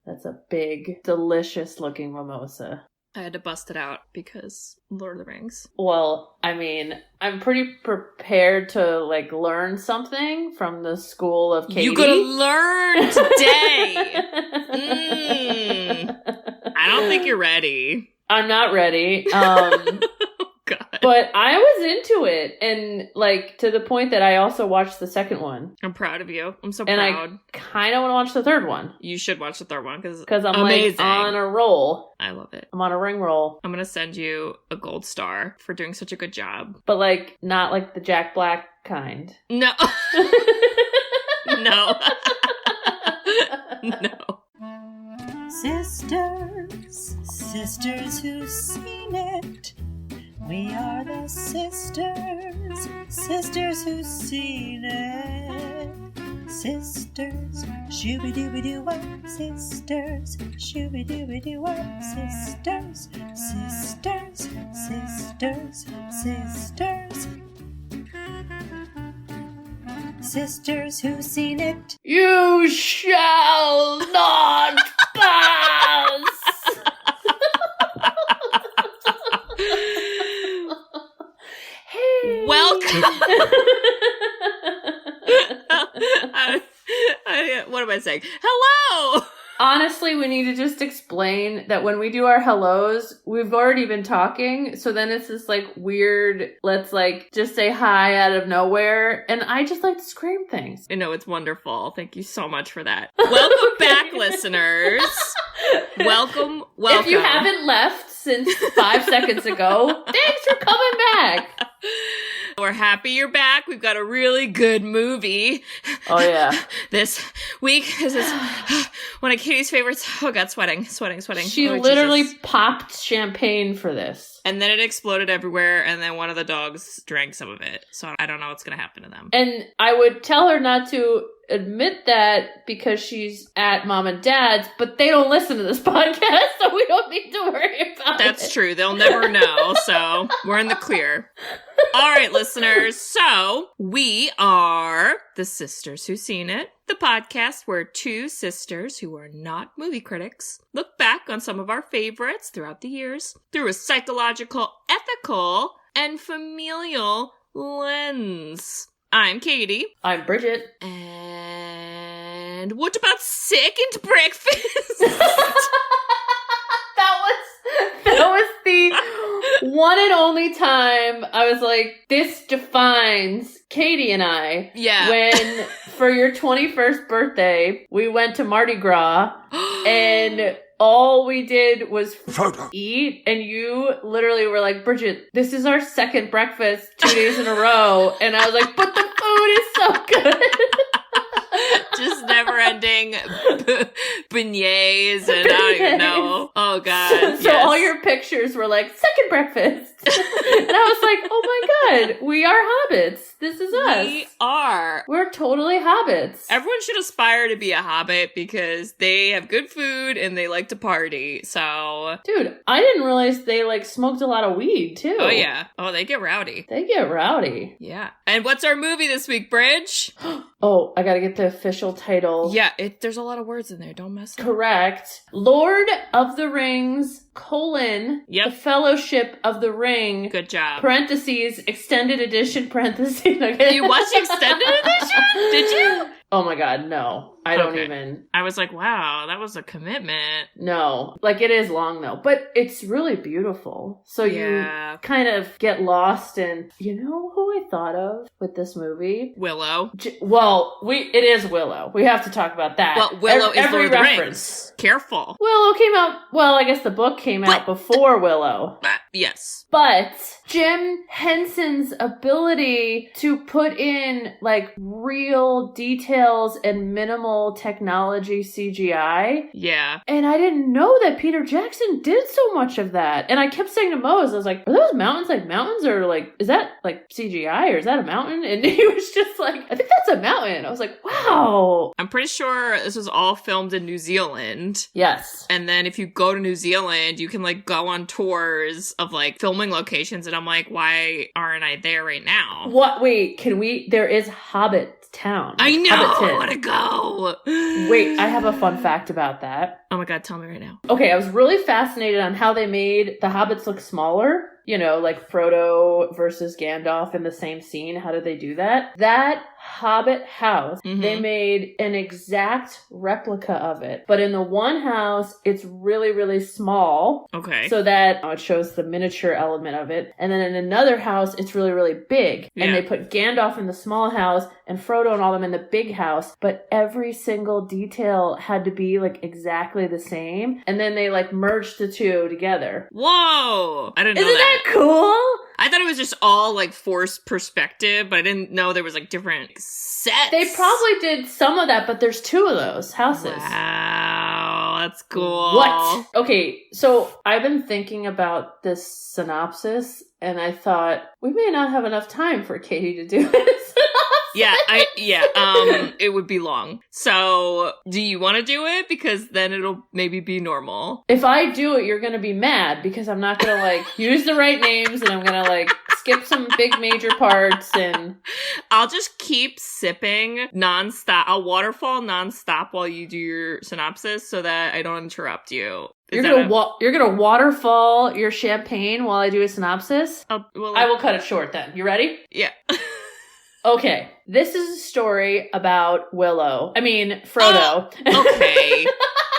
That's a big, delicious looking mimosa. I had to bust it out because Lord of the Rings. Well, I mean, I'm pretty prepared to, like, learn something from the school of Katie. You gotta learn today! I don't think you're ready. I'm not ready. God. But I was into it, and, like, to the point that I also watched the second one. I'm proud of you. I'm so and proud. I kind of want to watch the third one. You should watch the third one, because I'm amazing. like on a roll. I love it. I'm on a ring roll. I'm gonna send you a gold star for doing such a good job. But, like, not like the Jack Black kind. No. No. No. Sisters who've seen it. We are the sisters who've seen it. Sisters, shooby-dooby-doo-wop, sisters, shooby-dooby-doo-wop, sisters, sisters, sisters, sisters. Sisters who've seen it. You shall not pass! Welcome. What am I saying? Hello. Honestly, we need to just explain that when we do our hellos, we've already been talking. So then it's this like weird, let's like just say hi out of nowhere. And I just like to scream things. I know, it's wonderful. Thank you so much for that. Welcome back, listeners. Welcome. If you haven't left since 5 seconds ago, thanks for coming back. We're happy you're back. We've got a really good movie. Oh, yeah. This week. This is one of Katie's favorites. Oh, God, sweating. She Oh, literally Jesus. popped champagne for this. And then it exploded everywhere, and then one of the dogs drank some of it. So I don't know what's going to happen to them. And I would tell her not to admit that because she's at mom and dad's, but they don't listen to this podcast, so we don't need to worry about it. That's true. They'll never know, so we're in the clear. All right, listeners. So we are the Sisters Who've Seen It, the podcast where two sisters who are not movie critics look back on some of our favorites throughout the years through a psychological, ethical, and familial lens. I'm Katie. I'm Bridget. And what about second breakfast? That was the one and only time I was like, this defines Katie and I. Yeah. When, for your 21st birthday, we went to Mardi Gras, and all we did was eat, and you literally were like, Bridget, this is our second breakfast 2 days in a row. And I was like, but the food is so good. Just never-ending beignets, and I don't even know. Oh, God. So all your pictures were like, second breakfast. And I was like, oh my God, we are hobbits. This is us. We are. We're totally hobbits. Everyone should aspire to be a hobbit because they have good food and they like to party, so... Dude, I didn't realize they, like, smoked a lot of weed, too. Oh, yeah. Oh, they get rowdy. They get rowdy. Yeah. And what's our movie this week, Bridge? Oh, I gotta get the official title. Yeah, there's a lot of words in there. Don't mess up. Correct. Lord of the Rings, The Fellowship of the Ring. Good job. Parentheses, extended edition, parentheses. Okay. You watched the extended edition? Did you? Oh my God, no. I don't even. I was like, wow, that was a commitment. No. Like, it is long, though. But it's really beautiful. So you kind of get lost in, you know who I thought of with this movie? Willow. It is Willow. We have to talk about that. Well, Willow is Lord of the Rings. Careful. Willow came out, I guess the book came out before Willow. Yes. But Jim Henson's ability to put in, like, real details and minimal technology CGI. Yeah. And I didn't know that Peter Jackson did so much of that. And I kept saying to Mose, I was like, are those mountains like mountains? Or, like, is that, like, CGI? Or is that a mountain? And he was just like, I think that's a mountain. I was like, wow. I'm pretty sure this was all filmed in New Zealand. Yes. And then if you go to New Zealand, you can, like, go on tours of, like, filming locations. And I'm like, why aren't I there right now? What? Wait, there is Hobbit Town. I know. Hobbiton. I want to go. Wait, I have a fun fact about that. Oh my god, tell me right now. Okay, I was really fascinated on how they made the hobbits look smaller. You know, like Frodo versus Gandalf in the same scene. How did they do that? That Hobbit house, they made an exact replica of it. But in the one house, it's really, really small. Okay. So that it shows the miniature element of it. And then in another house, it's really, really big. Yeah. And they put Gandalf in the small house and Frodo and all them in the big house. But every single detail had to be like exactly the same. And then they like merged the two together. Whoa! I didn't know Isn't that cool? I thought it was just all like forced perspective, but I didn't know there was like different sets. They probably did some of that, but there's two of those houses. Wow, that's cool. What? Okay, so I've been thinking about this synopsis, and I thought we may not have enough time for Katie to do this. It would be long. So, do you want to do it? Because then it'll maybe be normal. If I do it, you're going to be mad because I'm not going to like use the right names and I'm going to like skip some big major parts and I'll just keep sipping nonstop. I'll waterfall nonstop while you do your synopsis so that I don't interrupt you. You're gonna waterfall your champagne while I do a synopsis? I will cut it short then. You ready? Yeah. Okay, this is a story about Frodo. Oh, okay,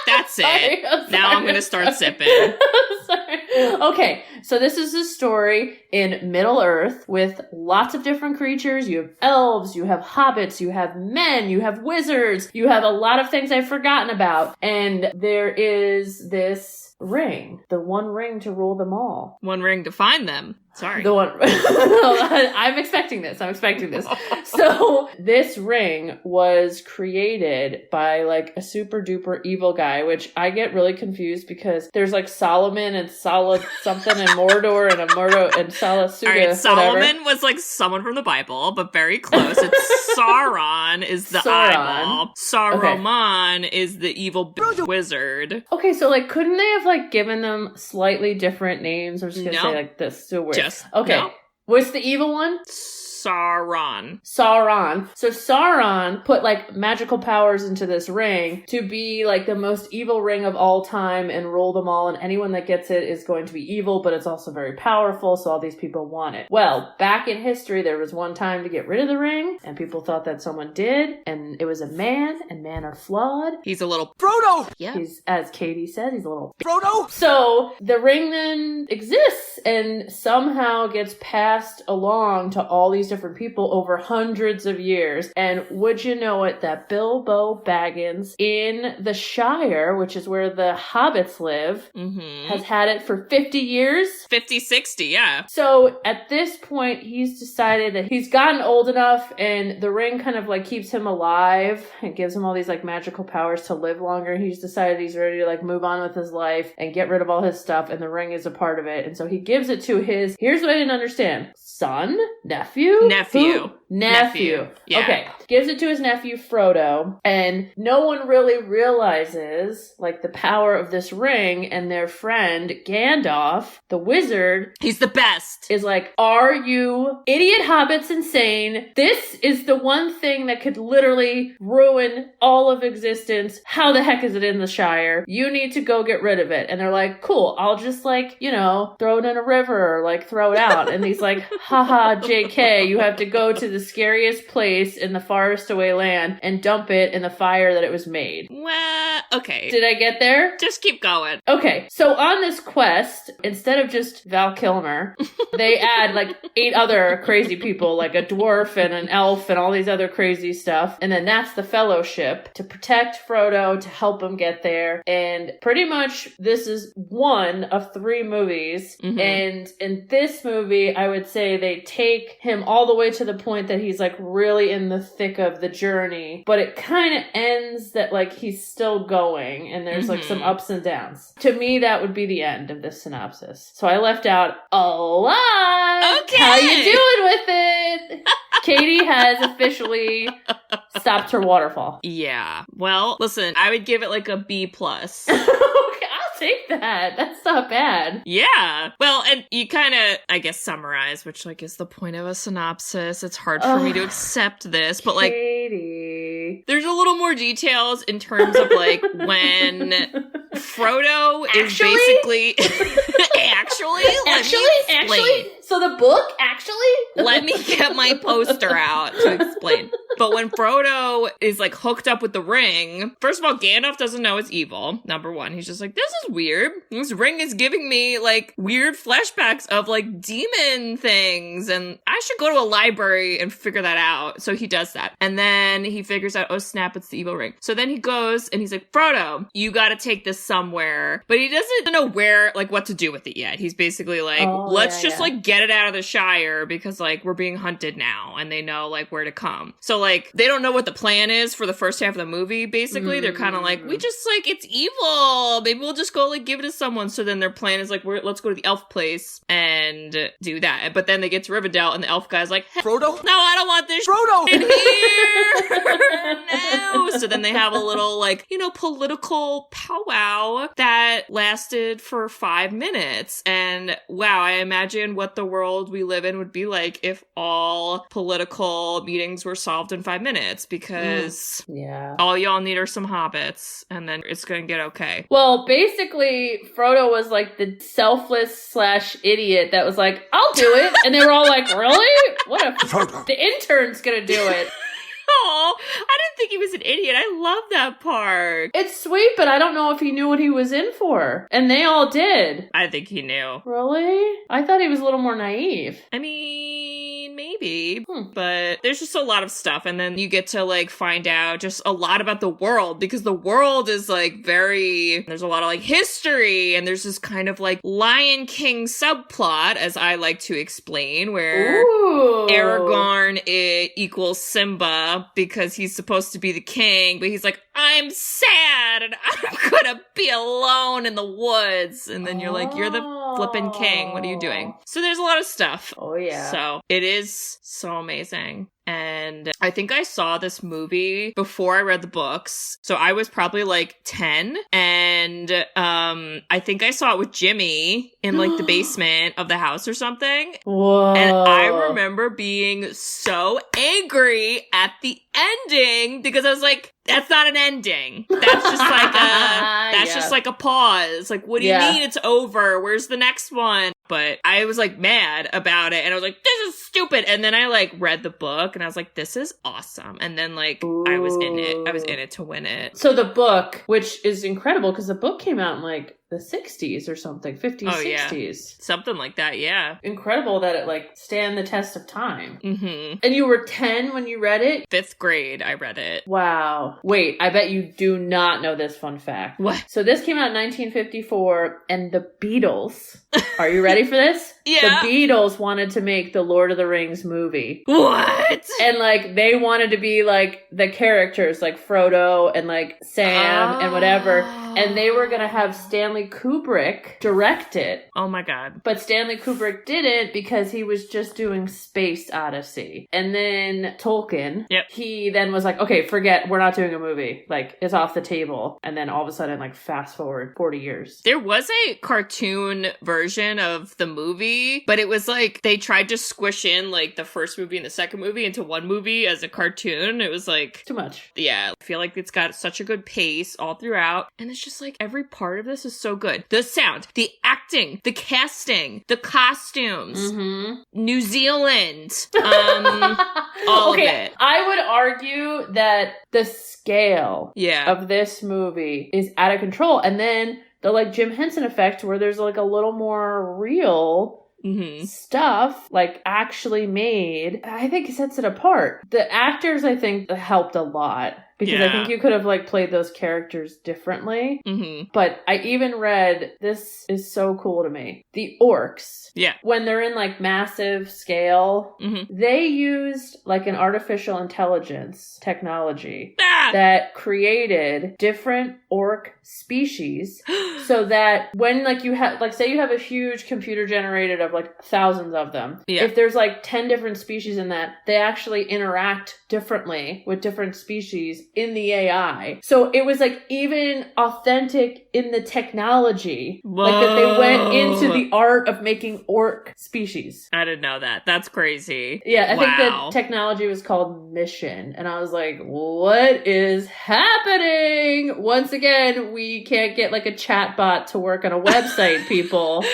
that's it. Now I'm gonna start sipping. Sorry. Okay, so this is a story in Middle Earth with lots of different creatures. You have elves, you have hobbits, you have men, you have wizards, you have a lot of things I've forgotten about. And there is this ring, the one ring to rule them all. One ring to find them. Sorry. The one. I'm expecting this. So this ring was created by like a super duper evil guy, which I get really confused because there's like Solomon and Salah something and Mordor and and Salah Suga. All right, Solomon was like someone from the Bible, but very close. It's Sauron is the eyeball. Saruman is the evil wizard. Okay, so like couldn't they have like given them slightly different names? I'm just gonna say like this. So weird. Okay. No. What's the evil one? Sauron. So Sauron put like magical powers into this ring to be like the most evil ring of all time and rule them all. And anyone that gets it is going to be evil, but it's also very powerful. So all these people want it. Well, back in history, there was one time to get rid of the ring and people thought that someone did. And it was a man, and men are flawed. He's a little Frodo. Yeah. He's, as Katie said, he's a little Frodo. So the ring then exists and somehow gets passed along to all these different people over hundreds of years. And would you know it that Bilbo Baggins in the Shire, which is where the hobbits live, has had it for 50 years? 50, 60, yeah. So at this point, he's decided that he's gotten old enough and the ring kind of like keeps him alive and gives him all these like magical powers to live longer. He's decided he's ready to like move on with his life and get rid of all his stuff, and the ring is a part of it. And so he gives it to his, here's what I didn't understand, son? Nephew. Yeah. Okay. Gives it to his nephew Frodo, and no one really realizes like the power of this ring, and their friend Gandalf, the wizard, he's the best, is like, are you idiot hobbits insane? This is the one thing that could literally ruin all of existence. How the heck is it in the Shire? You need to go get rid of it. And they're like, cool, I'll just like, throw it in a river or like throw it out. And he's like, haha, JK, you have to go to the scariest place in the farthest away land and dump it in the fire that it was made. Well, okay. Did I get there? Just keep going. Okay, so on this quest, instead of just Val Kilmer, they add like 8 other crazy people, like a dwarf and an elf and all these other crazy stuff. And then that's the Fellowship to protect Frodo, to help him get there. And pretty much this is one of 3 movies. And in this movie, I would say they take him all the way to the point that he's like really in the thick of the journey, but it kind of ends that like he's still going and there's like some ups and downs. To me, that would be the end of this synopsis. So I left out a lot. Okay. How you doing with it? Katie has officially stopped her waterfall. Yeah. Well, listen, I would give it like a B+. Take that. That's not bad. Yeah. Well, and you kind of, I guess, summarize, which like is the point of a synopsis. It's hard for me to accept this, but like, Katie. movie. There's a little more details in terms of like when Frodo is basically actually, so the book let me get my poster out to explain. But when Frodo is like hooked up with the ring, first of all, Gandalf doesn't know it's evil. Number one, he's just like, this is weird. This ring is giving me like weird flashbacks of like demon things, and I should go to a library and figure that out. So he does that. And then he figures out, oh snap, it's the evil ring. So then he goes and he's like, Frodo, you gotta take this somewhere. But he doesn't know where, like what to do with it yet. He's basically like, let's just like get it out of the Shire because like we're being hunted now and they know like where to come. So like they don't know what the plan is for the first half of the movie, basically. They're kind of like, we just like, it's evil. Maybe we'll just go like give it to someone. So then their plan is like, let's go to the elf place and do that. But then they get to Rivendell and the elf guy's like, hey, Frodo? No, I don't want this Frodo in here. No. So then they have a little like, you know, political powwow that lasted for 5 minutes. And wow, I imagine what the world we live in would be like if all political meetings were solved in 5 minutes, because all y'all need are some hobbits and then it's gonna get okay. Well, basically, Frodo was like the selfless / idiot that was like, I'll do it. And they were all like, really? What if the intern's gonna do it? Oh, I didn't think he was an idiot. I love that part. It's sweet, but I don't know if he knew what he was in for. And they all did. I think he knew. Really? I thought he was a little more naive. I mean, maybe. But there's just a lot of stuff. And then you get to like find out just a lot about the world, because the world is like there's a lot of like history, and there's this kind of like Lion King subplot, as I like to explain, where Aragorn equals Simba because he's supposed to be the king, but he's like, I'm sad and I'm gonna be alone in the woods. And then you're like, you're the flippin' king. What are you doing? So there's a lot of stuff. Oh, yeah. So it is so amazing. And I think I saw this movie before I read the books. So I was probably like 10. And I think I saw it with Jimmy in like the basement of the house or something. Whoa. And I remember being so angry at the ending because I was like, that's not an ending. That's just like just like a pause. Like, what do you mean it's over? Where's the next one? But I was like mad about it, and I was like, this is stupid. And then I like read the book and I was like, this is awesome. And then like I was in it to win it. So the book, which is incredible because the book came out in like the 60s or something, 50s, 60s. Something like that, yeah. Incredible that it like stand the test of time. Mm-hmm. And you were 10 when you read it? 5th grade, I read it. Wow. Wait, I bet you do not know this fun fact. What? So this came out in 1954, and the Beatles, are you ready for this? Yeah. The Beatles wanted to make the Lord of the Rings movie. What? And like they wanted to be like the characters, like Frodo and like Sam and whatever. And they were going to have Stanley Kubrick direct it. Oh my God. But Stanley Kubrick didn't because he was just doing Space Odyssey. And then Tolkien, he then was like, okay, forget, we're not doing a movie. Like, it's off the table. And then all of a sudden, like, fast forward 40 years. There was a cartoon version of the movie, but it was like, they tried to squish in like the first movie and the second movie into one movie as a cartoon. It was like... too much. Yeah. I feel like it's got such a good pace all throughout. And it's just like, every part of this is so good. The sound, the acting, the casting, the costumes, New Zealand, all of it. I would argue that the scale Yeah. of this movie is out of control. And then the like Jim Henson effect where there's like a little more real stuff like actually made, I think sets it apart. The actors, I think, helped a lot. Because I think you could have, like, played those characters differently. But I even read, this is so cool to me, the orcs, when they're in, like, massive scale, they used, like, an artificial intelligence technology that created different orc species so that when, like, you have, like, say you have a huge computer generated of, like, thousands of them. If there's, like, 10 different species in that, they actually interact differently with different species in the AI. So it was like even authentic in the technology. Whoa. Like that they went into the art of making orc species. I didn't know that. That's crazy. Yeah, I think Wow. the technology was called Mission. And I was like, what is happening? Once again, we can't get like a chatbot to work on a website, people.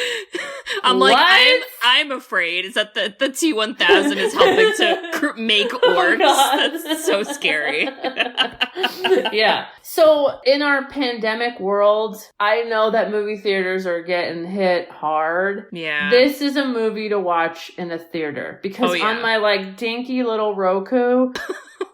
I'm What? like, I'm afraid is that the T-1000 is helping to make orcs. God. That's so scary. Yeah. So in our pandemic world, I know that movie theaters are getting hit hard. Yeah. This is a movie to watch in a theater because Oh, yeah. on my like dinky little Roku,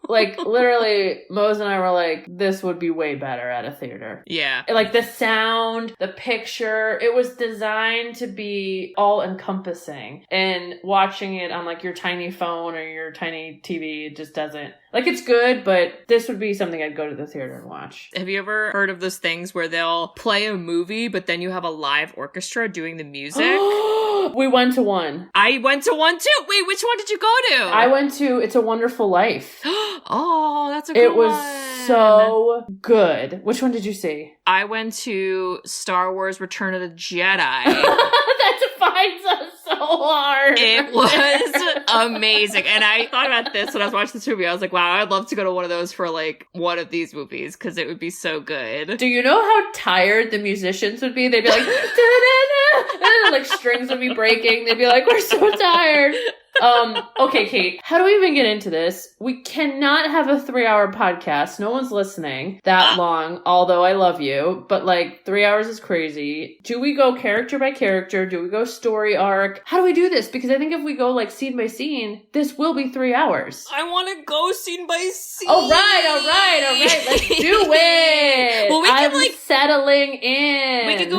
like literally Mose and I were like, this would be way better at a theater. Yeah. Like the sound, the picture, it was designed to be all encompassing. And watching it on like your tiny phone or your tiny TV, it just doesn't. Like it's good, but this would be something I'd go to the theater and watch. Have you ever heard of those things where they'll play a movie, but then you have a live orchestra doing the music? We went to one. I went to one too. Wait, which one did you go to? I went to It's a Wonderful Life. Oh, that's a good It was one. so good. Which one did you see? I went to Star Wars Return of the Jedi. That defines us so hard. It was amazing. And I thought about this when I was watching this movie. I was like, wow, I'd love to go to one of those for like one of these movies because it would be so good. Do you know how tired the musicians would be? They'd be like, da-da-da, like strings would be breaking. They'd be like, we're so tired. Okay, Kate, how do we even get into this? We cannot have a 3-hour podcast. No one's listening that long, although I love you, but like 3 hours is crazy. Do we go character by character? Do we go story arc? How do we do this? Because I think if we go like scene by scene, this will be 3 hours. I want to go scene by scene. All right. Let's do it. Well, we can I'm like settling in. We can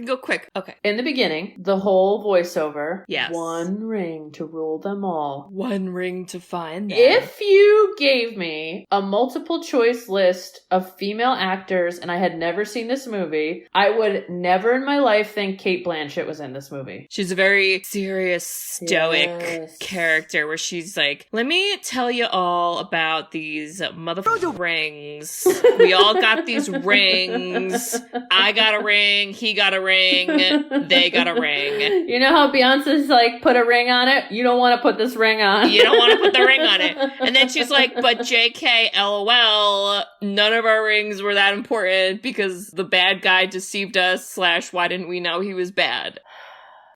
go quick. Okay. In the beginning, the whole voiceover. Yes. One ring to rule them all. One ring to find them. If you gave me a multiple choice list of female actors and I had never seen this movie, I would never in my life think Cate Blanchett was in this movie. She's a very serious, stoic character where she's like, let me tell you all about these motherfucking rings. We all got these rings. I got a ring. He got a ring. They got a ring. You know how Beyonce's like, put a ring on it? You don't want to put this ring on. You don't want to put the ring on it. And then she's like, but JK, LOL, none of our rings were that important because the bad guy deceived us / why didn't we know he was bad?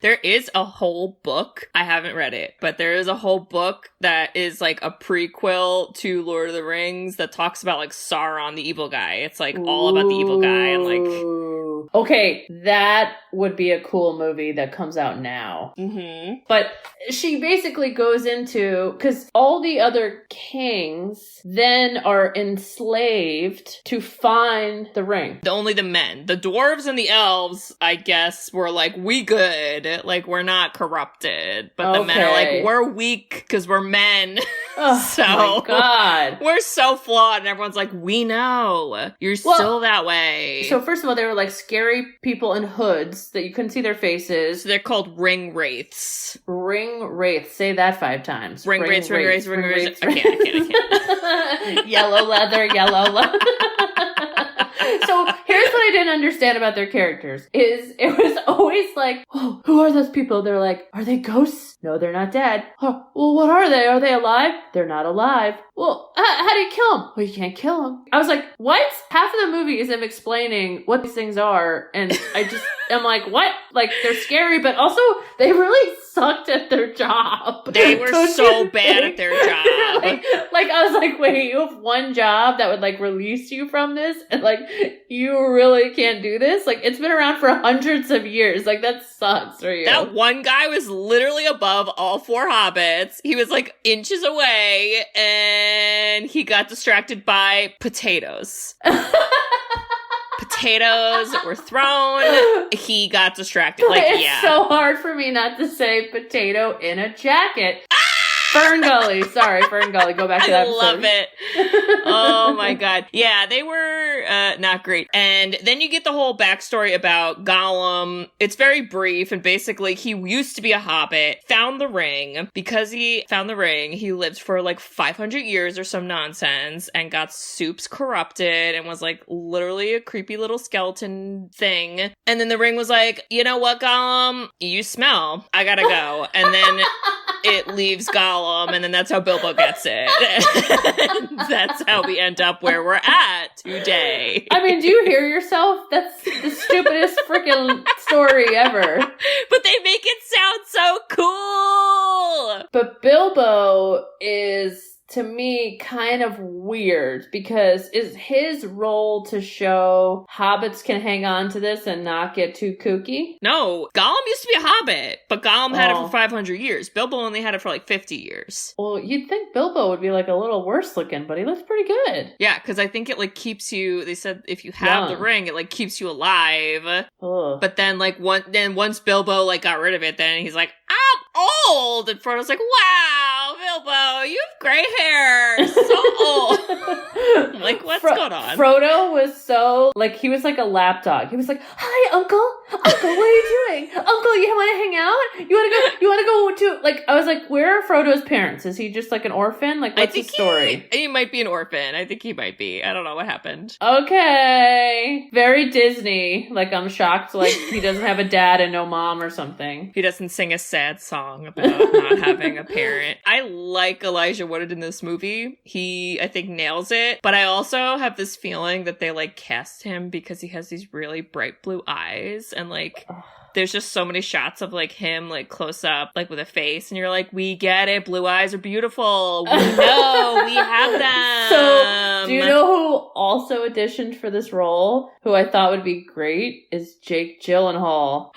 There is a whole book. I haven't read it, but there is a whole book that is like a prequel to Lord of the Rings that talks about like Sauron, the evil guy. It's like all about the evil guy and like... Ooh. Okay, that would be a cool movie that comes out now. Mm-hmm. But she basically goes into, because all the other kings then are enslaved to find the ring. Only the men. The dwarves and the elves, I guess, were like, we good. Like, we're not corrupted. But the men are like, we're weak because we're men. Oh, so, my God. We're so flawed. And everyone's like, we know. You're still that way. So first of all, they were like scary people in hoods that you couldn't see their faces. So they're called ring wraiths. Ring wraiths. Say that 5 times. Ring wraiths. I can't. Yellow leather. So here's what I didn't understand about their characters is it was always like, oh, who are those people? They're like, are they ghosts? No, they're not dead. Oh, well, what are they? Are they alive? They're not alive. Well, how do you kill them? Well, you can't kill them. I was like, what? Half of the movie is them explaining what these things are. And I'm like, what? Like, they're scary, but also they really sucked at their job. They were so bad at their job. like, I was like, wait, you have one job that would like release you from this? And like, you really can't do this? Like, it's been around for hundreds of years. Like, that sucks for you. That one guy was literally above all 4 hobbits. He was like inches away and he got distracted by potatoes. Potatoes were thrown. He got distracted. Like, it's so hard for me not to say potato in a jacket. Fern Gully. Sorry, Fern Gully. Go back to that episode. I love it. Oh my god. Yeah, they were not great. And then you get the whole backstory about Gollum. It's very brief, and basically he used to be a hobbit, found the ring. Because he found the ring, he lived for like 500 years or some nonsense and got soups corrupted and was like literally a creepy little skeleton thing. And then the ring was like, you know what, Gollum? You smell. I gotta go. And then it leaves Gollum, and then that's how Bilbo gets it. That's how we end up where we're at today. I mean, do you hear yourself? That's the stupidest freaking story ever. But they make it sound so cool! But Bilbo is, to me, kind of weird, because is his role to show hobbits can hang on to this and not get too kooky? No, Gollum used to be a hobbit, but Gollum had it for 500 years. Bilbo only had it for like 50 years. Well, you'd think Bilbo would be like a little worse looking, but he looks pretty good. Yeah, because I think it like keeps you, they said if you have the ring, it like keeps you alive. Ugh. But then like once Bilbo like got rid of it, then he's like, I'm old! And Frodo's like, wow, Bilbo, you have gray hair. So old. I'm like, what's going on? Frodo was so, like, he was like a lapdog. He was like, hi, Uncle. Uncle, what are you doing? Uncle, you want to hang out? You want to go to, like, I was like, where are Frodo's parents? Is he just like an orphan? Like, what's his story? He might be an orphan. I think he might be. I don't know what happened. Okay. Very Disney. Like, I'm shocked, like, he doesn't have a dad and no mom or something. He doesn't sing a sad song about not having a parent. I like Elijah Wood in this movie. He, I think, nails it. But I also have this feeling that they, like, cast him because he has these really bright blue eyes. And, like, there's just so many shots of, like, him, like, close up, like, with a face. And you're like, we get it. Blue eyes are beautiful. We know. We have them. So, do you know who also auditioned for this role, who I thought would be great, is Jake Gyllenhaal.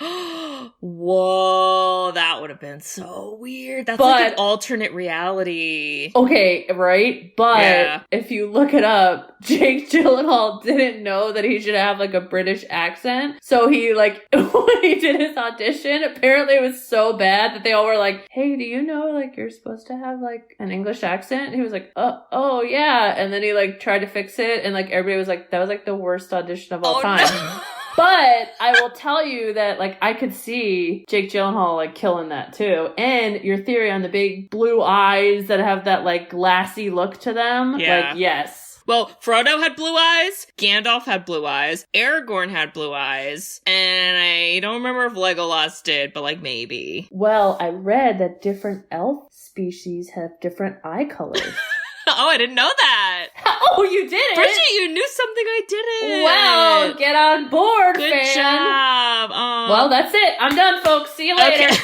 Whoa, that would have been so weird. That's like an alternate reality. Okay, right? But if you look it up, Jake Gyllenhaal didn't know that he should have like a British accent. So he like, when he did his audition, apparently it was so bad that they all were like, hey, do you know like you're supposed to have like an English accent? And he was like, oh yeah. And then he like tried to fix it, and like everybody was like, that was like the worst audition of all time. No. But I will tell you that, like, I could see Jake Gyllenhaal, like, killing that, too. And your theory on the big blue eyes that have that, like, glassy look to them. Yeah. Like, yes. Well, Frodo had blue eyes, Gandalf had blue eyes, Aragorn had blue eyes, and I don't remember if Legolas did, but, like, maybe. Well, I read that different elf species have different eye colors. Oh, I didn't know that. Oh, you did it? Bridget, you knew something I didn't. Wow, get on board, Good fan. job. Well, that's it. I'm done, folks. See you later. Okay.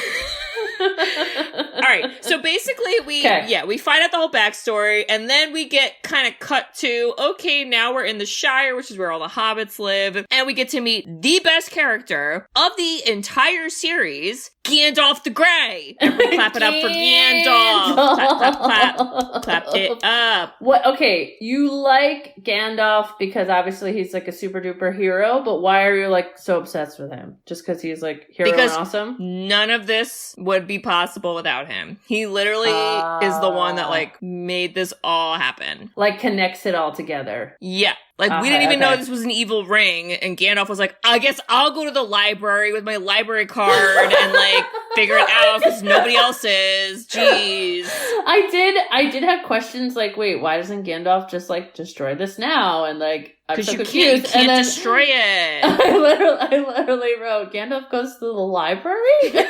All right. So basically we find out the whole backstory, and then we get kind of cut to, okay, now we're in the Shire, which is where all the hobbits live, and we get to meet the best character of the entire series, Gandalf the Grey. Everybody clap it up for Gandalf. Clap, clap, clap. Clap it up. What? Okay, you like Gandalf because obviously he's like a super duper hero, but why are you like so obsessed with him? Just because he's like hero and awesome? None of this would be possible without him. He literally is the one that like made this all happen. Like connects it all together. Yeah. Like, we didn't even know this was an evil ring, and Gandalf was like, I guess I'll go to the library with my library card and, like, figure it out, because nobody else is. Jeez. I did have questions like, wait, why doesn't Gandalf just, like, destroy this now? And, like, I'm so confused. You can't destroy it. I literally wrote, Gandalf goes to the library?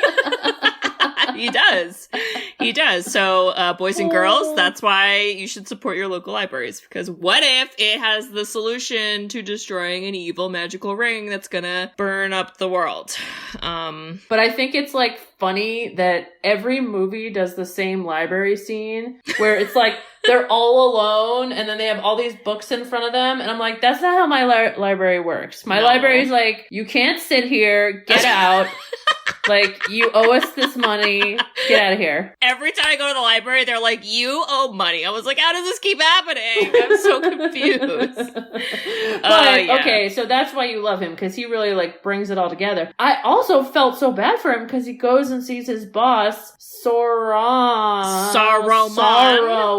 He does. He does. So, boys and girls, that's why you should support your local libraries. Because what if it has the solution to destroying an evil magical ring that's gonna burn up the world? But I think it's, like, funny that every movie does the same library scene where it's like they're all alone and then they have all these books in front of them. And I'm like, that's not how my library works. My library's like, you can't sit here, get out. Like, you owe us this money. Get out of here. Every time I go to the library, they're like, you owe money. I was like, how does this keep happening? I'm so confused. But, okay, so that's why you love him, because he really, like, brings it all together. I also felt so bad for him, because he goes and sees his boss, Saruman.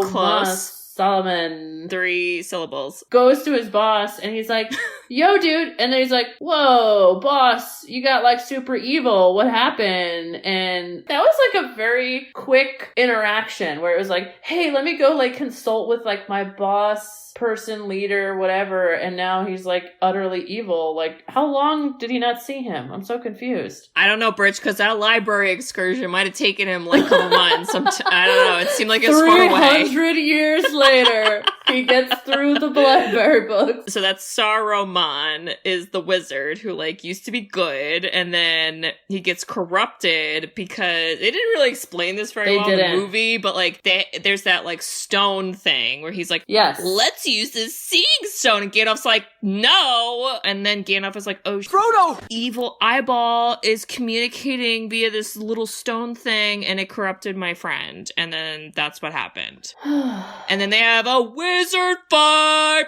Close. Solomon. 3 syllables. Goes to his boss and he's like, yo, dude. And then he's like, whoa, boss, you got like super evil. What happened? And that was like a very quick interaction where it was like, hey, let me go like consult with like my boss person, leader, whatever. And now he's like utterly evil. Like, how long did he not see him? I'm so confused. I don't know, Bridge, because that library excursion might have taken him like a couple months. I don't know. It seemed like it was far away. 300 years later, he gets through the Blackberry books. So that's Saruman is the wizard who like used to be good, and then he gets corrupted because they didn't really explain this very well in the movie, but like there's that like stone thing where he's like, yes, let's use this seeing stone, and Gandalf's like, no, and then Gandalf is like, oh, Frodo, evil eyeball is communicating via this little stone thing, and it corrupted my friend, and then that's what happened. And then they have a wizard fight.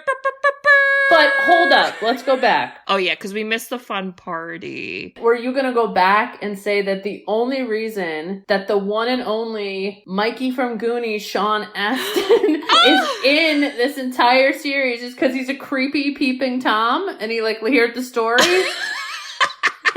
But hold up, let's go back. Oh yeah, because we missed the fun party. Were you gonna go back and say that the only reason that the one and only Mikey from Goonies, Sean Astin, is in this entire series is because he's a creepy peeping Tom and he like heard the story?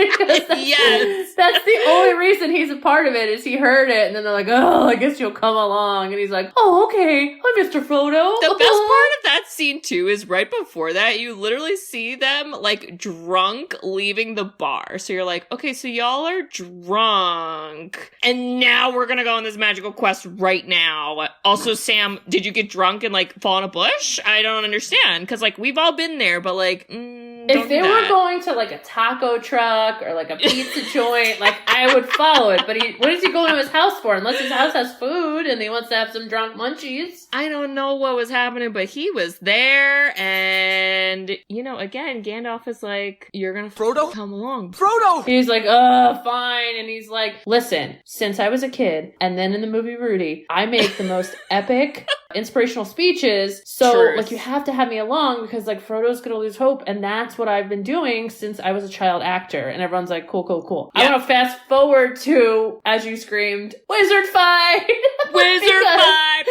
Yes. That's the only reason he's a part of it is he heard it and then they're like, oh, I guess you'll come along. And he's like, oh, okay. I'm Mr. Frodo. The best part of that scene too is right before that, you literally see them like drunk leaving the bar. So you're like, okay, so y'all are drunk. And now we're gonna go on this magical quest right now. Also, Sam, did you get drunk and like fall in a bush? I don't understand. Cause like we've all been there, but like, if they were going to like a taco truck or like a pizza joint, like I would follow it. But what is he going to his house for? Unless his house has food and he wants to have some drunk munchies. I don't know what was happening, but he was there. And, you know, again, Gandalf is like, you're going to Frodo, come along. Frodo! He's like, fine. And he's like, listen, since I was a kid and then in the movie Rudy, I make the most epic inspirational speeches. So Truth. like you have to have me along because like Frodo's going to lose hope. And that's what I've been doing since I was a child actor. And everyone's like, cool. Yeah. I want to fast forward to, as you screamed, wizard fight! Wizard fight!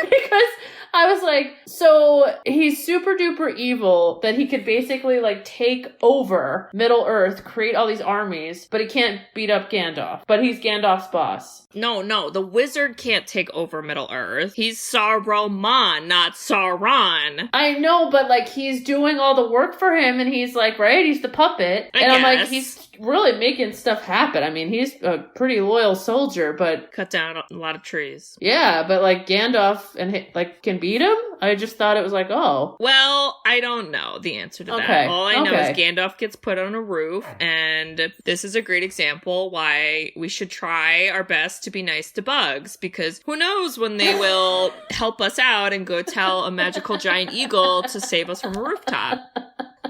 Because I was like, so he's super duper evil that he could basically like take over Middle Earth, create all these armies, but he can't beat up Gandalf. But he's Gandalf's boss. No, the wizard can't take over Middle Earth. He's Saruman, not Sauron. I know, but like he's doing all the work for him and he's like, right? He's the puppet. I'm like, he's really making stuff happen. I mean, he's a pretty loyal soldier, but... Cut down a lot of trees. Yeah, but like Gandalf and like can beat him? I just thought it was like, oh. Well, I don't know the answer to that. All I know is Gandalf gets put on a roof, and this is a great example why we should try our best to be nice to bugs, because who knows when they will help us out and go tell a magical giant eagle to save us from a rooftop.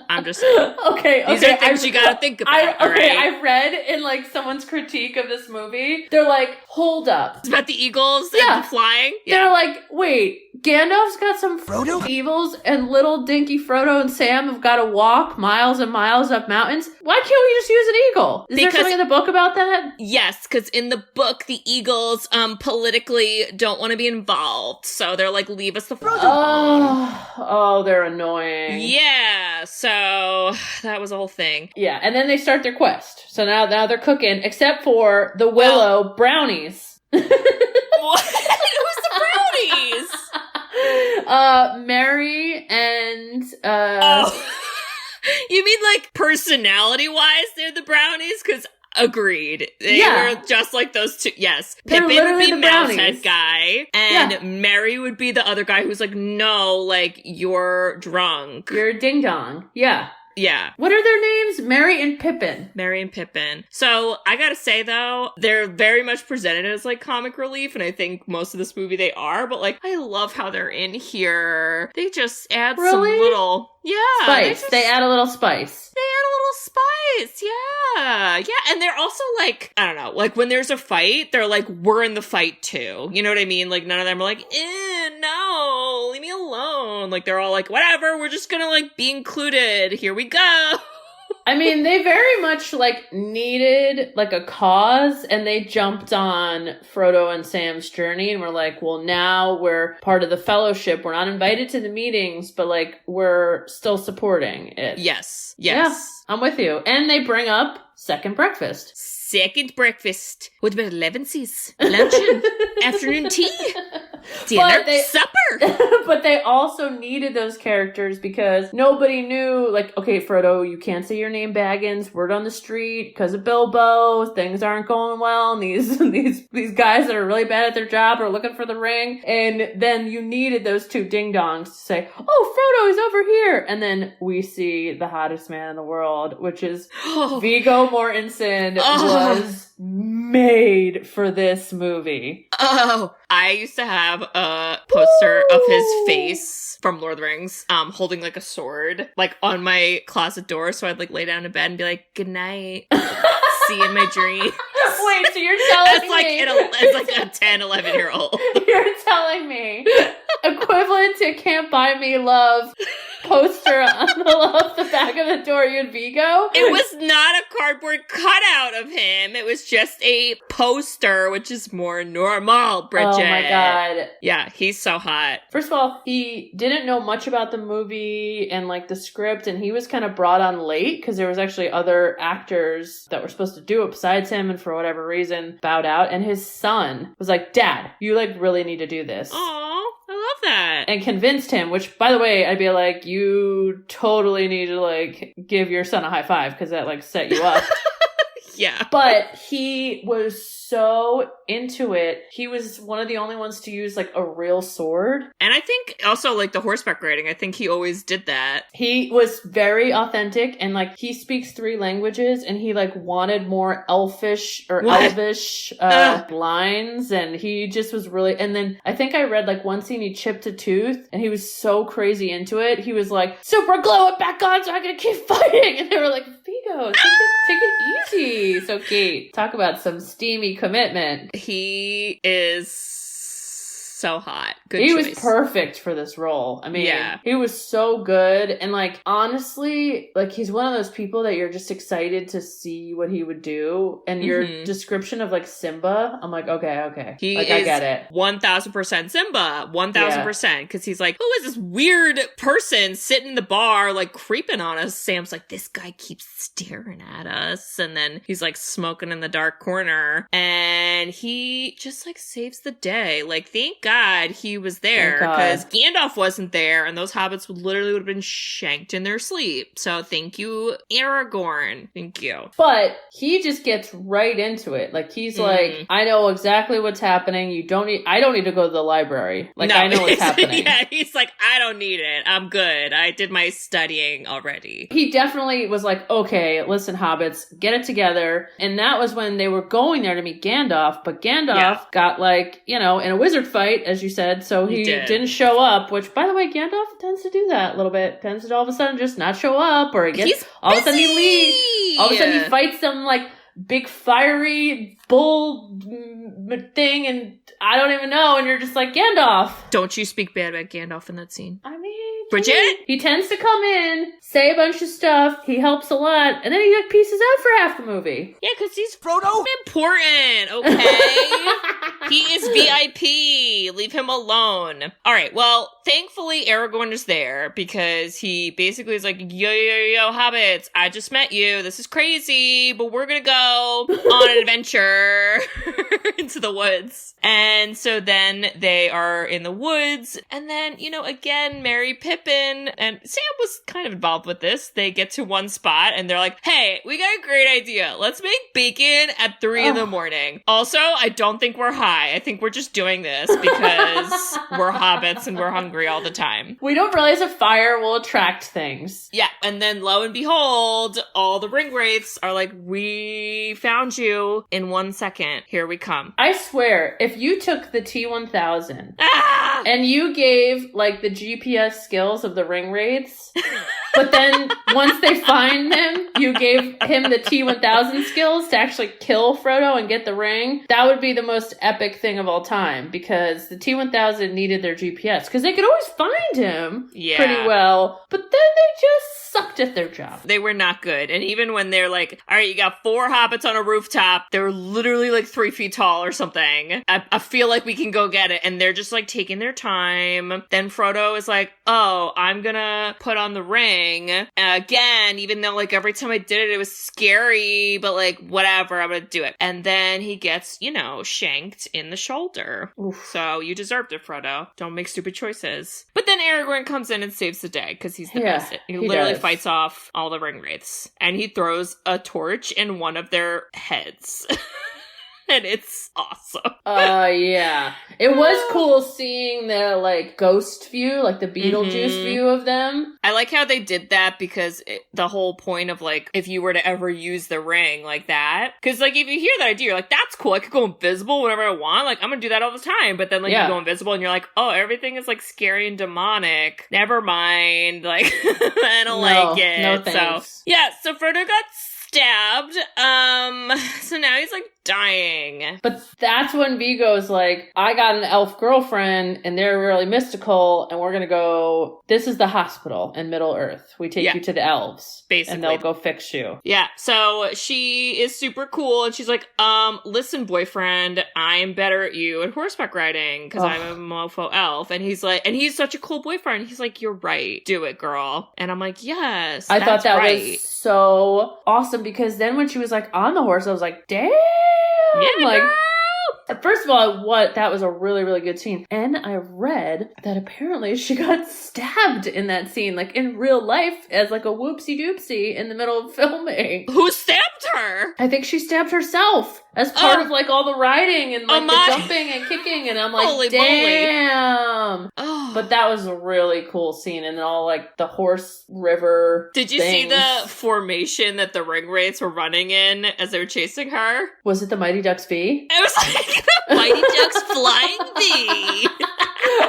I'm just saying. Okay. These are things you gotta think about, right? I read in like someone's critique of this movie, they're like, hold up. It's about the eagles and the flying? Yeah. They're like, wait, Gandalf's got some Frodo? evils and little dinky Frodo and Sam have got to walk miles and miles up mountains. Why can't we just use an eagle? Is there something in the book about that? Yes, because in the book, the eagles politically don't want to be involved. So they're like, leave us the Frodo. Oh, they're annoying. Yeah, so that was the whole thing. Yeah, and then they start their quest. So now they're cooking, except for the Willow brownies. What? Who's the brownies? Mary and You mean like personality-wise they're the brownies? Because agreed. They were just like those two. Yes. They're Pippin would be the Mousehead guy. And Mary would be the other guy who's like, no, like, you're drunk. You're a ding-dong. Yeah. Yeah. What are their names? Mary and Pippin. Mary and Pippin. So, I gotta say, though, they're very much presented as, like, comic relief, and I think most of this movie they are, but, like, I love how they're in here. They just add some little... Yeah. Spice. They add a little spice. They add a little spice. Yeah. Yeah, and they're also like, I don't know, like when there's a fight, they're like, we're in the fight too. You know what I mean? Like none of them are like, no, leave me alone. Like they're all like, whatever, we're just gonna like be included. Here we go. I mean, they very much like needed like a cause, and they jumped on Frodo and Sam's journey and were like, well, now we're part of the fellowship. We're not invited to the meetings, but like we're still supporting it. Yes. Yeah, I'm with you. And they bring up second breakfast. Second breakfast. What about 11's? Luncheon, afternoon tea, dinner, supper. But they also needed those characters because nobody knew, like, okay, Frodo, you can't say your name Baggins, word on the street, because of Bilbo, things aren't going well, and these guys that are really bad at their job are looking for the ring, and then you needed those two ding-dongs to say, oh, Frodo is over here, and then we see the hottest man in the world, which is Viggo Mortensen was made for this movie. Oh, I used to have a poster of his face from Lord of the Rings, holding like a sword, like on my closet door. So I'd like lay down in bed and be like, good night. See you in my dream. Wait, so you're telling me. It's like a 10, 11-year-old. You're telling me equivalent to Can't Buy Me Love poster on the back of the door, you had Viggo? It was not a cardboard cutout of him. It was just a poster, which is more normal, Bridget. Oh my God. Yeah, he's so hot. First of all, he didn't know much about the movie and like the script, and he was kind of brought on late because there was actually other actors that were supposed to do it besides him, and for whatever reason bowed out. And his son was like, Dad, you like really need to do this. Aw, I love that. And convinced him, which by the way, I'd be like, you totally need to like give your son a high five because that like set you up. Yeah. But he was so into it. He was one of the only ones to use like a real sword. And I think also like the horseback riding, I think he always did that. He was very authentic, and like he speaks 3 languages, and he like wanted more elfish or elvish lines, and he just was really, and then I think I read like one scene he chipped a tooth and he was so crazy into it. He was like, super glue it back on so I can keep fighting. And they were like, Viggo, take it easy. So Kate, talk about some steamy commitment. He is so hot. Good He choice. was perfect for this role. I mean, yeah. He was so good. And like, honestly, like he's one of those people that you're just excited to see what he would do. And your description of like Simba, I'm like, okay. He like, is I get it. 1000% Simba. 1000%. Because he's like, who is this weird person sitting in the bar, like creeping on us? Sam's like, this guy keeps staring at us. And then he's like smoking in the dark corner. And he just like saves the day. Like, thank God he was there, because Gandalf wasn't there, and those hobbits would have been shanked in their sleep. So thank you, Aragorn. Thank you. But he just gets right into it. Like he's like, I know exactly what's happening. I don't need to go to the library. Like, no, I know what's happening. Yeah, he's like, I don't need it. I'm good. I did my studying already. He definitely was like, okay, listen, hobbits, get it together. And that was when they were going there to meet Gandalf, but Gandalf got like, in a wizard fight, as you said, so he didn't show up, which, by the way, Gandalf tends to do that a little bit. Tends to all of a sudden just not show up, or he gets, all of a sudden he leaves. All of a sudden he fights some, like, big fiery bull thing, and I don't even know, and you're just like, Gandalf. Don't you speak bad about Gandalf in that scene. I mean, Bridget? He tends to come in, say a bunch of stuff, he helps a lot, and then he like pieces out for half the movie. Yeah, because he's Frodo important, okay? He is VIP. Leave him alone. All right, well, thankfully Aragorn is there, because he basically is like, yo, hobbits, I just met you. This is crazy, but we're gonna go on an adventure into the woods. And so then they are in the woods, and then, again, Merry Pippin, and Sam was kind of involved with this. They get to one spot, and they're like, hey, we got a great idea. Let's make bacon at 3 in the morning. Also, I don't think we're high. I think we're just doing this because we're hobbits and we're hungry all the time. We don't realize a fire will attract things. Yeah, and then lo and behold, all the ring wraiths are like, we found you in 1 second. Here we come. I swear, if you took the T-1000 and you gave, like, the GPS skills of the ring wraiths But then once they find him, you gave him the T-1000 skills to actually kill Frodo and get the ring. That would be the most epic thing of all time, because the T-1000 needed their GPS, because they could always find him pretty well, but then they just sucked at their job. They were not good. And even when they're like, all right, you got 4 hobbits on a rooftop, they're literally like 3 feet tall or something. I feel like we can go get it. And they're just like taking their time. Then Frodo is like, oh, I'm gonna put on the ring again, even though like every time I did it, it was scary, but like whatever, I'm gonna do it. And then he gets, shanked in the shoulder. Oof. So you deserved it, Frodo. Don't make stupid choices. But then Aragorn comes in and saves the day because he's the best. He literally fights off all the ring wraiths. And he throws a torch in one of their heads. And it's awesome. Yeah. It was cool seeing the, like, ghost view, like the Beetlejuice view of them. I like how they did that because the whole point of, like, if you were to ever use the ring like that. Because, like, if you hear that idea, you're like, that's cool. I could go invisible whenever I want. Like, I'm going to do that all the time. But then, like, you go invisible and you're like, oh, everything is, like, scary and demonic. Never mind. Like, I don't like it. No thanks. So, yeah, so Frodo got stabbed. So now he's like dying. But that's when Vigo's like, I got an elf girlfriend and they're really mystical and we're gonna go, this is the hospital in Middle Earth. We take you to the elves. Basically. And they'll go fix you. Yeah. So she is super cool and she's like, listen, boyfriend, I'm better at you at horseback riding because I'm a mofo elf. And he's like, and he's such a cool boyfriend. He's like, you're right. Do it, girl. And I'm like, yes. I thought that was so awesome because then when she was like on the horse, I was like, damn. Yeah, like, girl. First of all, that was a really, really good scene. And I read that apparently she got stabbed in that scene, like in real life, as like a whoopsie doopsie in the middle of filming. Who stabbed her? I think she stabbed herself as part of like all the riding and like the jumping and kicking. And I'm like, holy damn. Oh. But that was a really cool scene. And then all like the horse river. Did you see the formation that the ring wraiths were running in as they were chasing her? Was it the Mighty Ducks V? It was like Mighty Ducks Flying V.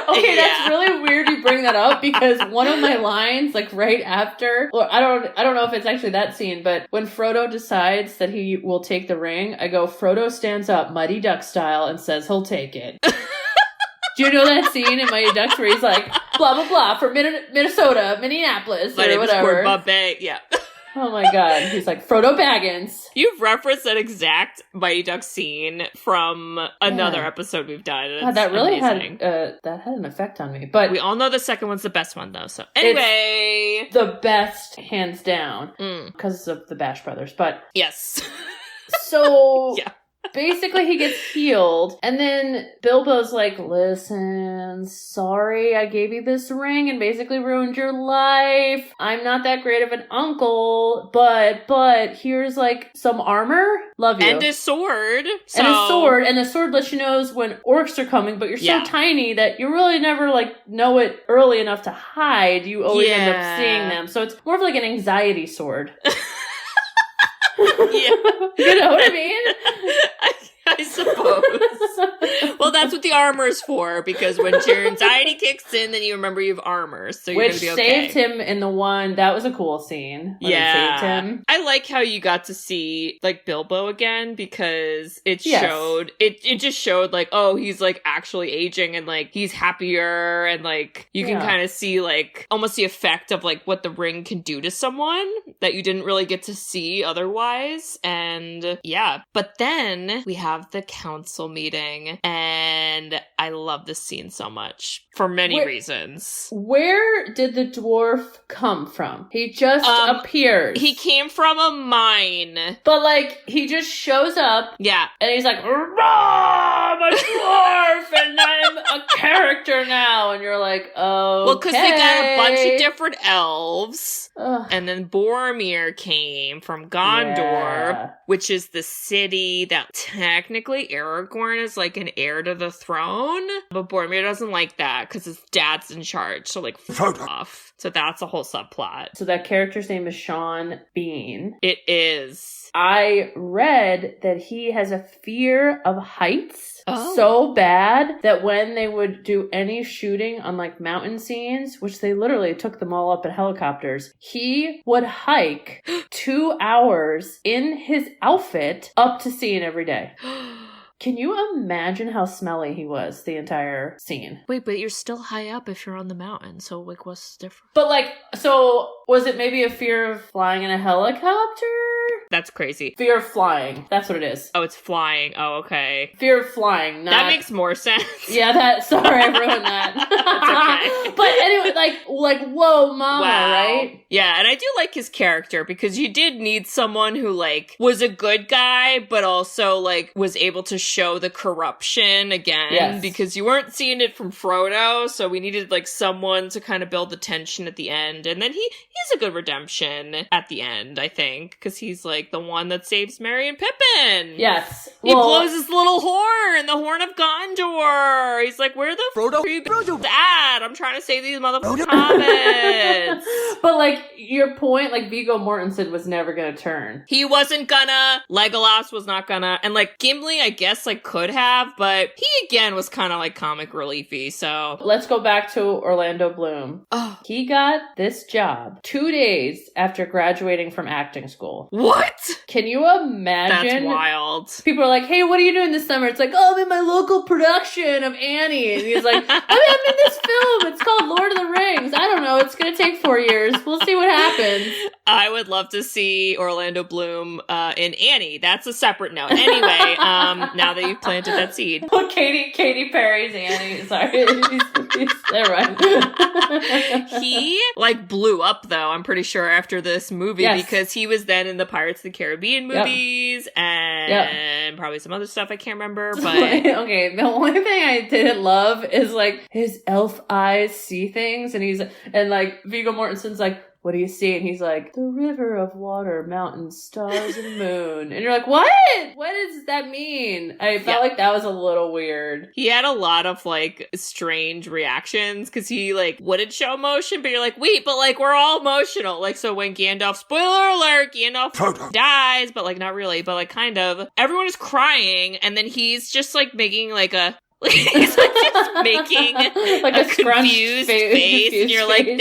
Okay, that's really weird you bring that up because one of my lines, like right after, or I don't know if it's actually that scene, but when Frodo decides that he will take the ring, I go, Frodo stands up Mighty Duck style and says he'll take it. Do you know that scene in Mighty Ducks where he's like, blah, blah, blah, for Minnesota, Minneapolis, or whatever. Corbett, yeah. Oh my god. He's like, Frodo Baggins. You've referenced that exact Mighty Ducks scene from another episode we've done. God, that really had an effect on me. But we all know the second one's the best one, though. So anyway, it's the best, hands down, because of the Bash Brothers. But yes. So yeah. Basically, he gets healed, and then Bilbo's like, listen, sorry I gave you this ring and basically ruined your life. I'm not that great of an uncle, but here's like some armor. Love you. And a sword. And the sword lets you know when orcs are coming, but you're so tiny that you really never like know it early enough to hide. You always end up seeing them. So it's more of like an anxiety sword. Yeah. You know what I mean? I suppose. Well, that's what the armor is for, because when your anxiety kicks in, then you remember you have armor, so you're going to be okay. Which saved him in the one, that was a cool scene. When it saved him. I like how you got to see, like, Bilbo again, because it showed, it just showed, like, oh, he's, like, actually aging, and, like, he's happier, and, like, you can kind of see, like, almost the effect of, like, what the ring can do to someone that you didn't really get to see otherwise, and, yeah. But then, we have the council meeting, and I love this scene so much for many reasons. Where did the dwarf come from? He just appears. He came from a mine. But like, he just shows up. Yeah. And he's like, I'm a dwarf and I'm a character now. And you're like, oh, well, because they got a bunch of different elves. Ugh. And then Boromir came from Gondor, which is the city that technically Aragorn is like an heir to the throne. But Boromir doesn't like that because his dad's in charge. So like, fuck off. So that's a whole subplot. So that character's name is Sean Bean. It is. I read that he has a fear of heights. Oh. So bad that when they would do any shooting on like mountain scenes, which they literally took them all up in helicopters, he would hike 2 hours in his outfit up to scene every day. Can you imagine how smelly he was the entire scene? Wait, but you're still high up if you're on the mountain, so like what's different? But like, so was it maybe a fear of flying in a helicopter? That's crazy. Fear of flying. That's what it is. Oh, it's flying. Oh, okay. Fear of flying. Not... That makes more sense. Yeah, sorry, I ruined that. That's okay. But anyway, like, whoa, mama, Wow. right? Yeah, and I do like his character because you did need someone who, like, was a good guy, but also, like, was able to show the corruption again. Yes. Because you weren't seeing it from Frodo, so we needed, like, someone to kind of build the tension at the end. And then he's a good redemption at the end, I think, because he's, like, the one that saves Merry and Pippin. Yes. He blows his little horn, the horn of Gondor. He's like, where the Frodo? Frodo at? I'm trying to save these motherfucking hobbits. But, like, your point, like, Viggo Mortensen was never gonna turn. He wasn't gonna. Legolas was not gonna. And, like, Gimli, I guess, like, could have, but he, again, was kind of, like, comic reliefy, so. Let's go back to Orlando Bloom. Oh. He got this job 2 days after graduating from acting school. What? Can you imagine? That's wild. People are like, hey, what are you doing this summer? It's like, oh, I'm in my local production of Annie. And he's like, I'm in this film. It's called Lord of the Rings. I don't know. It's going to take 4 years. We'll see what happens. I would love to see Orlando Bloom in Annie. That's a separate note. Anyway, now that you've planted that seed. Oh, Katy Perry's Annie. Sorry. They're right. He, like, blew up, though, I'm pretty sure, after this movie, Yes. because he was then in the Pirates of the Caribbean movies and probably some other stuff I can't remember, but... Okay, the only thing I didn't love is, like, his elf eyes see things, and like, Viggo Mortensen's like, what do you see? And he's like, the river of water, mountains, stars, and moon. And you're like, what? What does that mean? I felt like that was a little weird. He had a lot of, like, strange reactions, because he, like, wouldn't show emotion, but you're like, wait, but, like, we're all emotional. Like, so when Gandalf, spoiler alert, Gandalf dies, but, like, not really, but, like, kind of. Everyone is crying, and then he's just, like, making, like, a... He's like just making like a confused face, and you're like, face.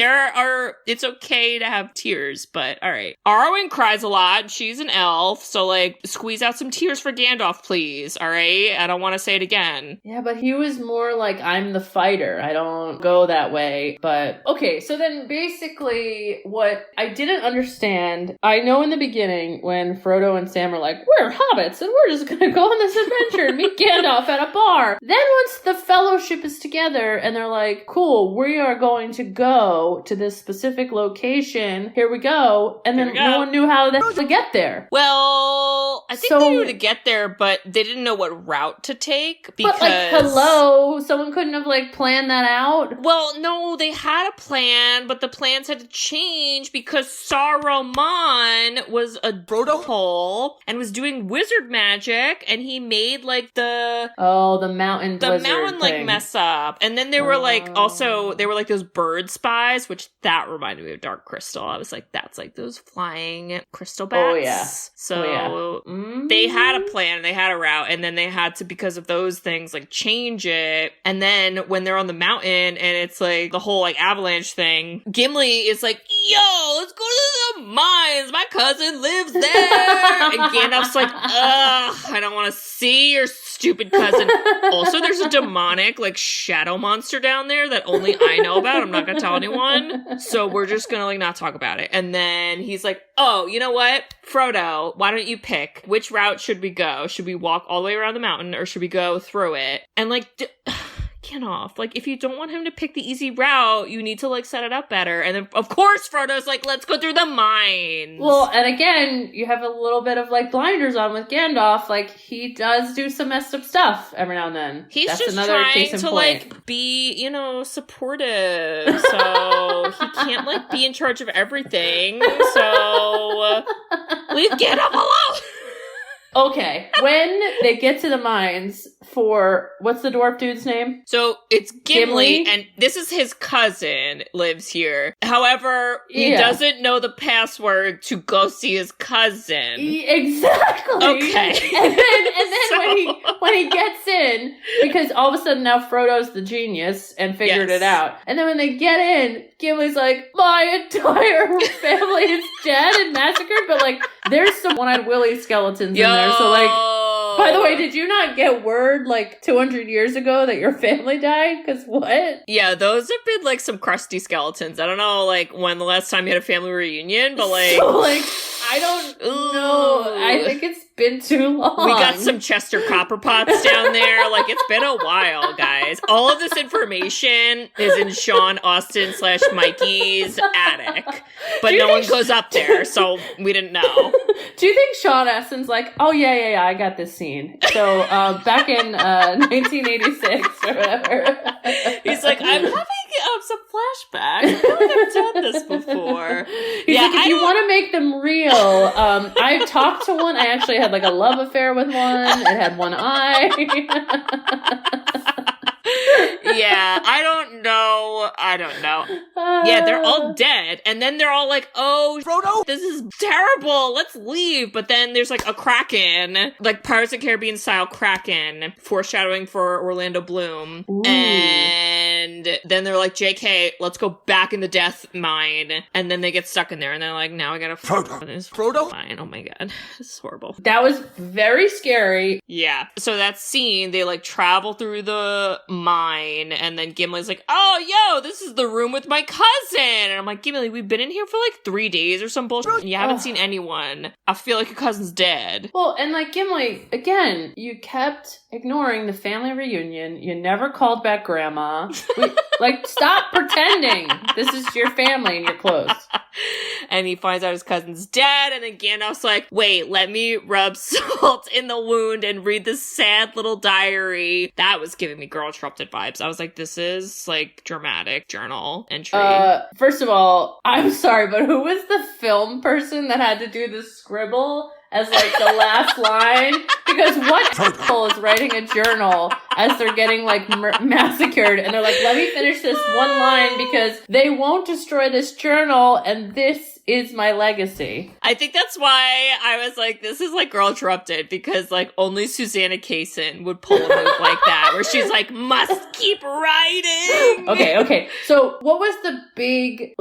it's okay to have tears, but all right. Arwen cries a lot. She's an elf, so like, squeeze out some tears for Gandalf, please. All right, I don't want to say it again. Yeah, but he was more like, I'm the fighter. I don't go that way. But okay, so then basically, what I didn't understand, I know in the beginning when Frodo and Sam are like, we're hobbits, and we're just gonna go on this adventure and meet Gandalf at a bar. Then once the fellowship is together and they're like, cool, we are going to go to this specific location. Here we go. And then no one knew how to get there. Well, I think they knew to get there, but they didn't know what route to take because... But like, hello, someone couldn't have like planned that out? Well, no, they had a plan, but the plans had to change because Saruman was a hole and was doing wizard magic, and he made like the mountain like thing. mess up. And then there were like also there were like those bird spies, which that reminded me of Dark Crystal. I was like, that's like those flying crystal bats. Oh yeah. So they had a plan, they had a route, and then they had to, because of those things, like change it. And then when they're on the mountain and it's like the whole like avalanche thing, Gimli is like, yo, let's go to the mines. My cousin lives there. And Gandalf's like, ugh, I don't want to see your stupid cousin. Also, there's a demonic, like, shadow monster down there that only I know about. I'm not gonna tell anyone. So we're just gonna, like, not talk about it. And then he's like, oh, you know what? Frodo, why don't you pick? Which route should we go? Should we walk all the way around the mountain, or should we go through it? And, like, Gandalf, like, if you don't want him to pick the easy route, you need to, like, set it up better. And then, of course, Frodo's like, let's go through the mines. Well, and again, you have a little bit of, like, blinders on with Gandalf. Like, he does do some messed up stuff every now and then. He's That's just another trying case in to, point. like, be, you know, supportive. So he can't, like, be in charge of everything. So leave Gandalf alone! Okay, when they get to the mines for, what's the dwarf dude's name? So it's Gimli, Gimli? and this is his cousin lives here. However, he Yeah. doesn't know the password to go see his cousin. Exactly. Okay. And then So- when he gets in, because all of a sudden now Frodo's the genius and figured Yes. it out. And then when they get in, Gimli's like, my entire family is dead and massacred, but like there's some one-eyed Willy skeletons in there. So like, by the way, did you not get word like 200 years ago that your family died? Because what? Yeah, those have been like some crusty skeletons. I don't know like when the last time you had a family reunion, but like... So like, I don't know. Ooh. I think it's been too long. We got some Chester Copperpots down there. Like, it's been a while, guys. All of this information is in Sean Austin / Mikey's attic. But Do you no one think goes up there, so we didn't know. Do you think Sean Astin's like, oh yeah, I got this scene. So back in 1986 or whatever. He's like, I'm having some flashbacks. I feel like I've done this before. He's like, if you want to make them real, I talked to one. I actually had like a love affair with one. It had one eye. Yeah, I don't know. Yeah, they're all dead. And then they're all like, oh, Frodo, this is terrible. Let's leave. But then there's like a Kraken, like Pirates of the Caribbean style Kraken, foreshadowing for Orlando Bloom. Ooh. And then they're like, JK, let's go back in the death mine. And then they get stuck in there. And they're like, now I gotta... Frodo? Fine. Oh my god. This is horrible. That was very scary. Yeah. So that scene, they like travel through the mine, and then Gimli's like, oh, yo, this is the room with my cousin. And I'm like, Gimli, we've been in here for like 3 days or some bullshit, and you haven't seen anyone. I feel like your cousin's dead. Well, and like Gimli, again, you kept ignoring the family reunion. You never called back grandma. Like, stop pretending this is your family and you're close. And he finds out his cousin's dead, and then Gandalf's like, wait, let me rub salt in the wound and read this sad little diary. That was giving me Girl Interrupted vibes. I was like, this is like dramatic journal entry. First of all, I'm sorry, but who was the film person that had to do the scribble as like the last line? Because what asshole is writing a journal as they're getting like massacred, and they're like, let me finish this one line because they won't destroy this journal and this is my legacy. I think that's why I was like, this is like Girl Interrupted, because like only Susanna Kaysen would pull a move like that, where she's like, must keep writing. Okay. So what was the big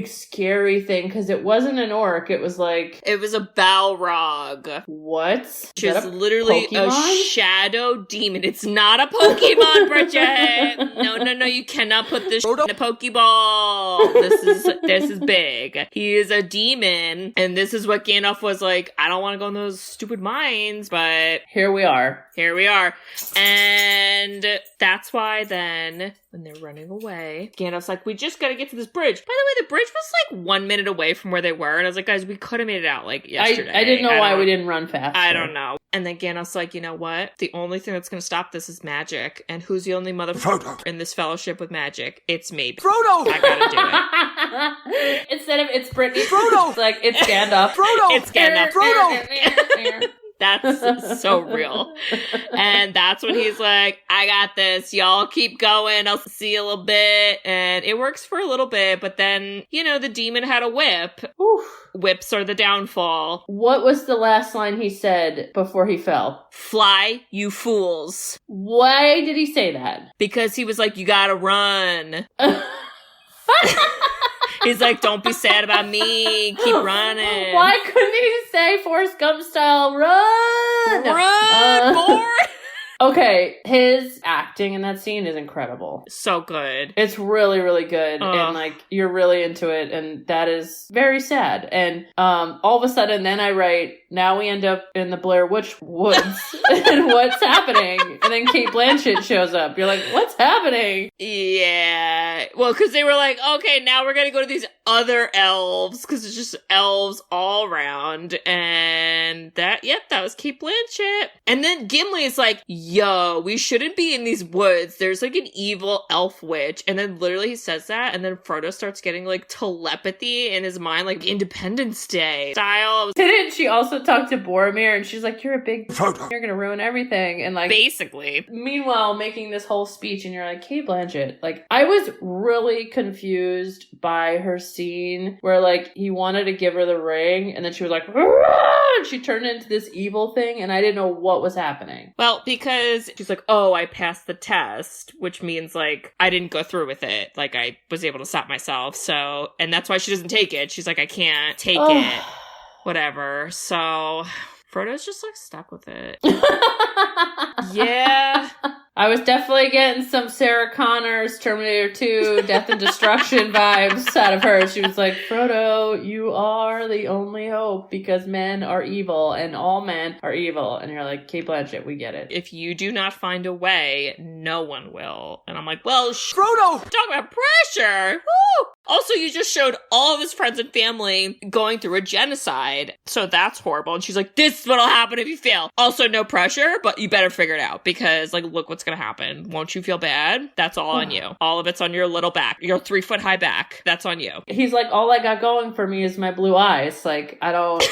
scary thing? Because it wasn't an orc. It was like... It was a Balrog. What? Which is literally a shadow demon. It's not a Pokemon, Bridget. No, you cannot put this in a Pokeball. This is big. He is a demon, and this is what Gandalf was like, I don't want to go in those stupid mines, but here we are. And that's why then, when they're running away, Gandalf's like, we just gotta get to this bridge. By the way, the bridge was like 1 minute away from where they were, and I was like, guys, we could have made it out like yesterday. I didn't know why we didn't run faster. I don't know. And then Gandalf's like, you know what? The only thing that's gonna stop this is magic. And who's the only motherfucker in this fellowship with magic? It's me. Frodo! I gotta do it. Instead of it's Brittany, Frodo! it's like, it's Gandalf. Frodo! It's Gandalf. Frodo! That's so real. And that's when he's like, I got this. Y'all keep going. I'll see you a little bit. And it works for a little bit, but then, you know, the demon had a whip. Oof. Whips are the downfall. What was the last line he said before he fell? Fly, you fools. Why did he say that? Because he was like, you gotta run. He's like, don't be sad about me. Keep running. Why couldn't he say Forrest Gump style, run? Boy! Okay, his acting in that scene is incredible. So good. It's really, really good. And like, you're really into it. And that is very sad. And all of a sudden, then I write, now we end up in the Blair Witch Woods. And what's happening? And then Kate Blanchett shows up. You're like, what's happening? Yeah. Well, because they were like, okay, now we're going to go to these other elves. Because it's just elves all around. And that was Kate Blanchett. And then Gimli is like, yo, we shouldn't be in these woods. There's like an evil elf witch. And then literally he says that. And then Frodo starts getting like telepathy in his mind, like Independence Day style. Didn't she also also talked to Boromir, and she's like, you're a big you're gonna ruin everything. And like, basically. Meanwhile, making this whole speech, and you're like, Kate Blanchett. Like, I was really confused by her scene where, like, he wanted to give her the ring, and then she was like, and she turned into this evil thing, and I didn't know what was happening. Well, because she's like, oh, I passed the test, which means, like, I didn't go through with it. Like, I was able to stop myself. So, and that's why she doesn't take it. She's like, I can't take it. Whatever. So, Frodo's just, like, stuck with it. Yeah. I was definitely getting some Sarah Connor's Terminator 2 Death and Destruction vibes out of her. She was like, Frodo, you are the only hope because men are evil and all men are evil. And you're like, Kate Blanchett, we get it. If you do not find a way, no one will. And I'm like, well, Frodo! Talk about pressure! Woo! Also, you just showed all of his friends and family going through a genocide. So that's horrible. And she's like, this is what'll happen if you fail. Also, no pressure, but you better figure it out because, like, look what's gonna happen. Won't you feel bad? That's all on you. All of it's on your little back. Your 3-foot high back. That's on you. He's like, all I got going for me is my blue eyes. Like, I don't...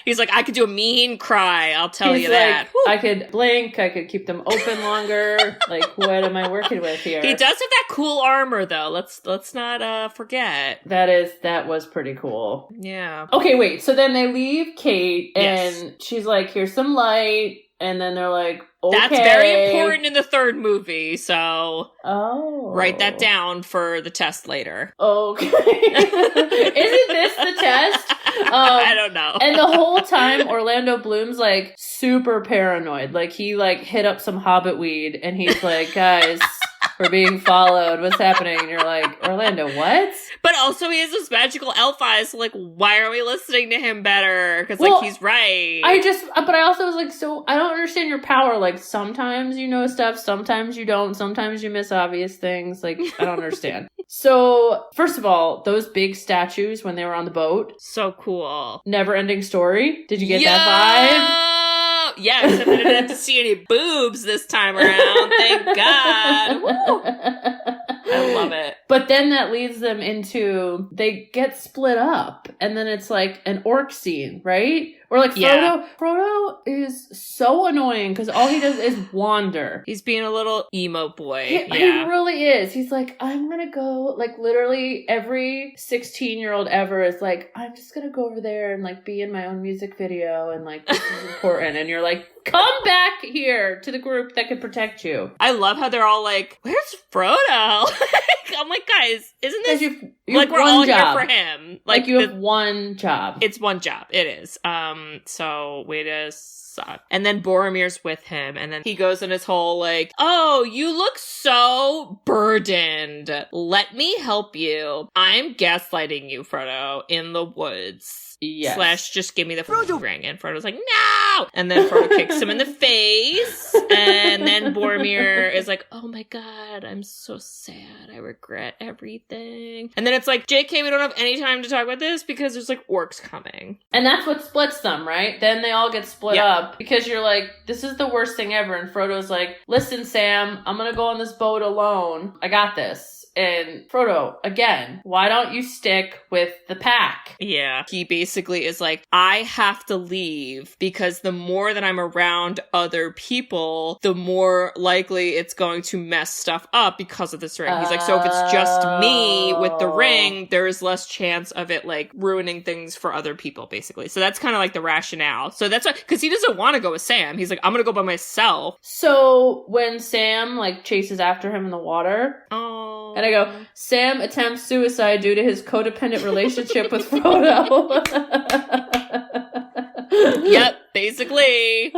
He's like, I could do a mean cry. I'll tell you that. I could blink. I could keep them open longer. Like, what am I working with here? He does have that cool armor, though. Let's not forget. That was pretty cool. Yeah. Okay, wait. So then they leave Kate, and she's like, here's some light. And then they're like, okay. That's very important in the third movie, so write that Oh. down for the test later. Okay. Isn't this the test? I don't know. And the whole time, Orlando Bloom's like super paranoid. Like he like hit up some Hobbit weed, and he's like, guys, we're being followed. What's happening? And you're like, Orlando, what? But also he has this magical elf eyes, so like, why are we listening to him better? Because Well, like, he's right. But I also was like, so I don't understand your power. Like, sometimes you know stuff, sometimes you don't, sometimes you miss obvious things. Like, I don't understand. So, first of all, those big statues when they were on the boat. So cool. Never ending story. Did you get that Yeah, except I didn't have to see any boobs this time around. Thank God. Woo. vibe? I love it. But then that leads them into, they get split up, and then it's like an orc scene, right? Or like Frodo. Yeah. Frodo is so annoying because all he does is wander. He's being a little emo boy. He really is. He's like, I'm gonna go, like literally every 16-year-old ever is like, I'm just gonna go over there and like be in my own music video and like this is important. And you're like, come back here to the group that can protect you. I love how they're all like, where's Frodo? I'm like, guys, isn't this You've like we're one all job. here for him? Like you have one job. It's one job. It is. So way to suck. And then Boromir's with him, and then he goes in his whole like, oh, you look so burdened. Let me help you. I'm gaslighting you, Frodo, in the woods. Yes. / just give me the Frodo ring. And Frodo's like, no! And then Frodo kicks him in the face. And then Boromir is like, oh my God, I'm so sad. I regret everything. And then it's like, JK, we don't have any time to talk about this because there's like orcs coming. And that's what splits them, right? Then they all get split up because you're like, this is the worst thing ever. And Frodo's like, listen, Sam, I'm gonna go on this boat alone. I got this. And Frodo, again, why don't you stick with the pack? Yeah. He basically is like, I have to leave because the more that I'm around other people, the more likely it's going to mess stuff up because of this ring. He's like, so if it's just me with the ring, there is less chance of it like ruining things for other people, basically. So that's kind of like the rationale. So that's why, because he doesn't want to go with Sam. He's like, I'm going to go by myself. So when Sam like chases after him in the water, and I go, Sam attempts suicide due to his codependent relationship with Frodo. Yep, basically.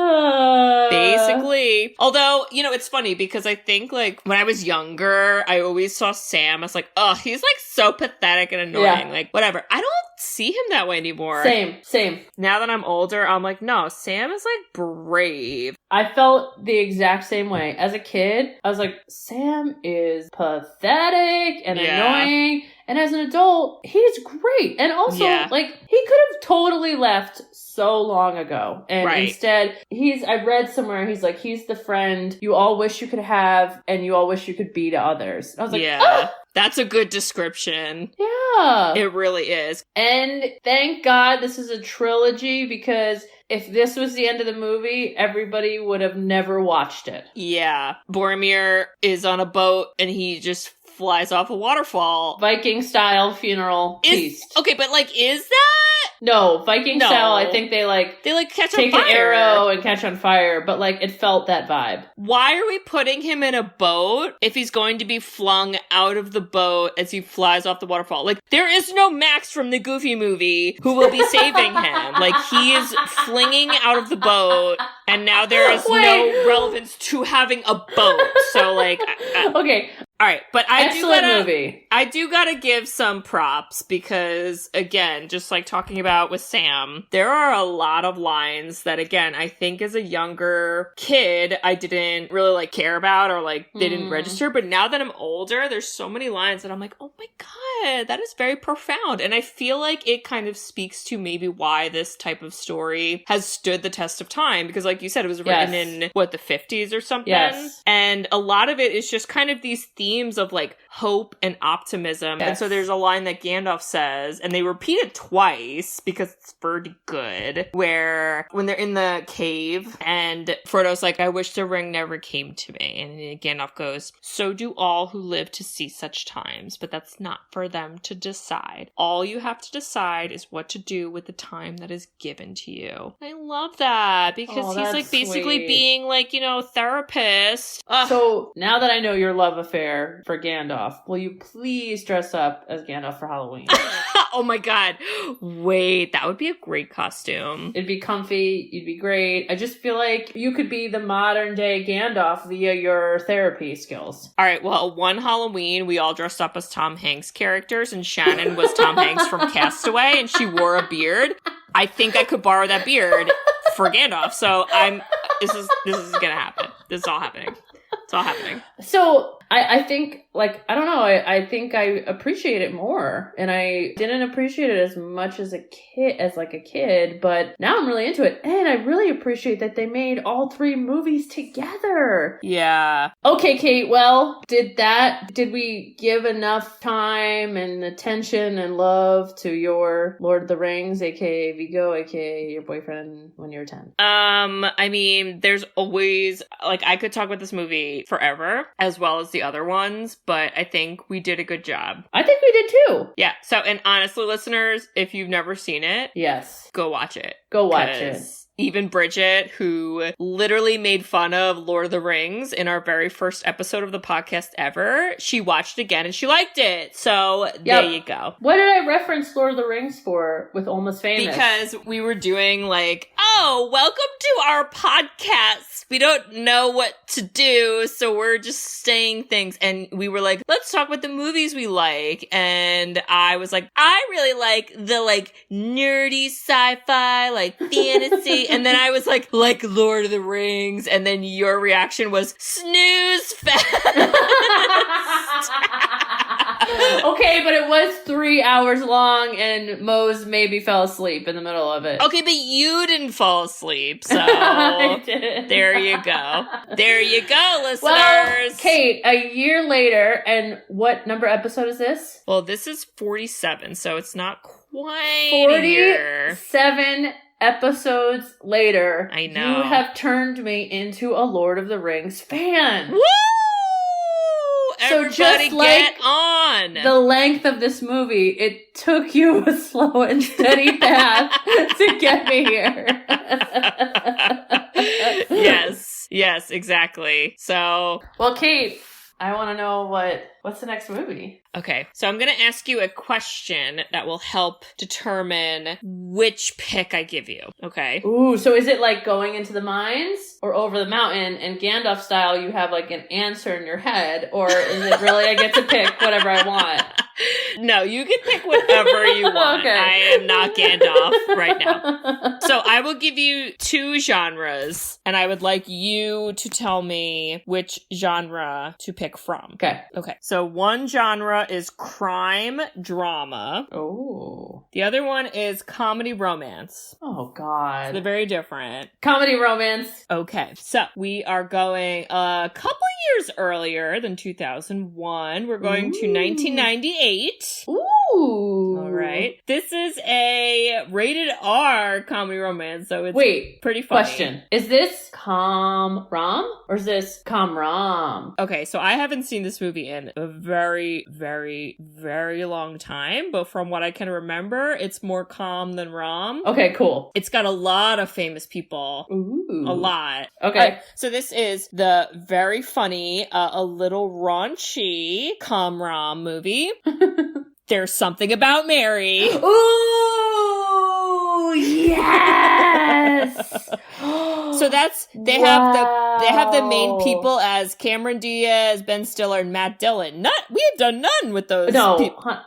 Basically. Although, you know, it's funny because I think, like, when I was younger, I always saw Sam as like, oh, he's, like, so pathetic and annoying. Yeah. Like, whatever. I don't see him that way anymore. Same. Now that I'm older, I'm like, no, Sam is, like, brave. I felt the exact same way. As a kid, I was like, Sam is pathetic and annoying. And as an adult, he's great. And also, like, he could have totally left so long ago. And Right. instead, I read somewhere, he's like, he's the friend you all wish you could have and you all wish you could be to others. And I was like, yeah. That's a good description. yeah. It really is. And thank God this is a trilogy, because if this was the end of the movie, everybody would have never watched it. Yeah. Boromir is on a boat and he just flies off a waterfall. Viking style funeral feast. Okay, but like, is that? No, Viking No. style, I think they catch take on fire. an arrow and catch on fire, but like it felt that vibe. Why are we putting him in a boat if he's going to be flung out of the boat as he flies off the waterfall? Like, there is no Max from the Goofy movie who will be saving him. Like, he is flinging out of the boat, and now there is no relevance to having a boat. So, like, okay. All right, but I do gotta give some props because, again, just like talking about with Sam, there are a lot of lines that, again, I think as a younger kid, I didn't really like care about or like they didn't register. But now that I'm older, there's so many lines that I'm like, oh my God, that is very profound. And I feel like it kind of speaks to maybe why this type of story has stood the test of time. Because like you said, it was written in, the 50s or something? Yes. And a lot of it is just kind of these themes of like hope and optimism. Yes. And so there's a line that Gandalf says, and they repeat it twice because it's pretty good, where when they're in the cave and Frodo's like, I wish the ring never came to me. And Gandalf goes, so do all who live to see such times, but that's not for them to decide. All you have to decide is what to do with the time that is given to you. I love that because he's like basically sweet. being like, therapist. So now that I know your love affair for Gandalf, will you please dress up as Gandalf for Halloween? Oh my God. Wait, that would be a great costume. It'd be comfy. You'd be great. I just feel like you could be the modern day Gandalf via your therapy skills. All right, well, one Halloween, we all dressed up as Tom Hanks characters, and Shannon was Tom Hanks from Castaway, and she wore a beard. I think I could borrow that beard for Gandalf, so this is gonna happen. This is all happening. It's all happening. So I think, like, I don't know, I think I appreciate it more. And I didn't appreciate it as much as a kid, but now I'm really into it. And I really appreciate that they made all 3 movies together. Yeah. Okay, Kate, well, did we give enough time and attention and love to your Lord of the Rings, aka Viggo, aka your boyfriend when you were 10? I mean, there's always, like, I could talk about this movie forever, as well as the other ones, but I think we did a good job. I think we did too. Yeah, so, and honestly, listeners, if you've never seen it, yes, go watch it. Go watch it. Even Bridget, who literally made fun of Lord of the Rings in our very first episode of the podcast ever, she watched it again and she liked it. So there you go. What did I reference Lord of the Rings for with Almost Famous? Because we were doing like, oh, welcome to our podcast. We don't know what to do, so we're just saying things. And we were like, let's talk about the movies we like. And I was like, I really like the like nerdy sci-fi, like fantasy. And then I was like Lord of the Rings. And then your reaction was snooze fest. Okay, but it was 3 hours long and Mose maybe fell asleep in the middle of it. Okay, but you didn't fall asleep, so I did. There you go. There you go, listeners. Well, Kate, a year later, and what number episode is this? Well, this is 47, so it's not quite a year. 47 episodes later, I know. you have turned me into a Lord of the Rings fan. Woo! So Everybody just like get on! The length of this movie, it took you a slow and steady path to get me here. Yes, exactly. So, well, Kate, I want to know what's the next movie? Okay, so I'm going to ask you a question that will help determine which pick I give you, okay? Ooh, so is it like going into the mines or over the mountain, and Gandalf style you have like an answer in your head, or is it really I get to pick whatever I want? No, you can pick whatever you want. Okay. I am not Gandalf right now. So I will give you 2 genres, and I would like you to tell me which genre to pick from. Okay. Okay. So one genre is crime drama. Oh. The other one is comedy romance. Oh, God. They're very different. Comedy romance. Okay. So we are going a couple years earlier than 2001. We're going to 1998. Ooh. All right. This is a rated R comedy romance, so it's pretty funny. Question. Is this com-rom or is this com-rom? Okay, so I haven't seen this movie in a very, very, very long time, but from what I can remember, it's more com than rom. Okay, cool. It's got a lot of famous people. Ooh. A lot. Okay. So this is the very funny, a little raunchy com-rom movie. There's Something About Mary. Ooh, yes. So that's they have the main people as Cameron Diaz, Ben Stiller, and Matt Dillon. We have done none with those. No,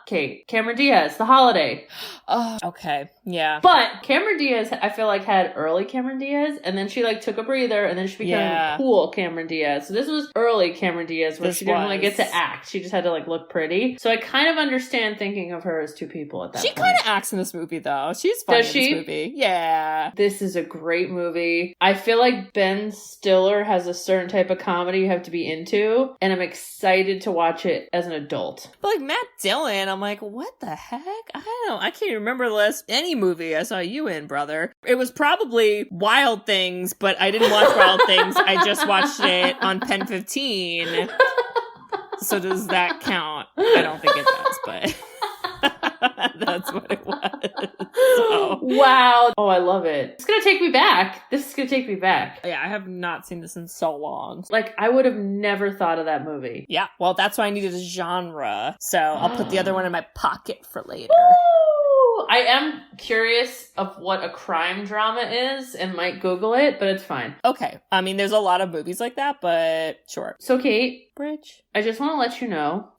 Kate. Cameron Diaz, The Holiday. Oh, okay, yeah. But Cameron Diaz, I feel like had early Cameron Diaz, and then she like took a breather, and then she became cool Cameron Diaz. So this was early Cameron Diaz, where she didn't really get to act. She just had to like look pretty. So I kind of understand thinking of her as 2 people at that point. She kind of acts in this movie though. She's funny in this movie. Yeah. This is a great movie. I feel like Ben Stiller has a certain type of comedy you have to be into, and I'm excited to watch it as an adult. But like Matt Dillon, I'm like, what the heck? I don't know. I can't even remember any movie I saw you in, brother. It was probably Wild Things, but I didn't watch Wild Things. I just watched it on Pen 15. So does that count? I don't think it does, but that's what it was. So. Wow. Oh, I love it. It's gonna take me back. This is gonna take me back. Yeah, I have not seen this in so long. Like, I would have never thought of that movie. Yeah, well, that's why I needed a genre. So I'll put the other one in my pocket for later. Woo! I am curious of what a crime drama is and might Google it, but it's fine. Okay. I mean, there's a lot of movies like that, but sure. So, Kate. Bridge. I just want to let you know.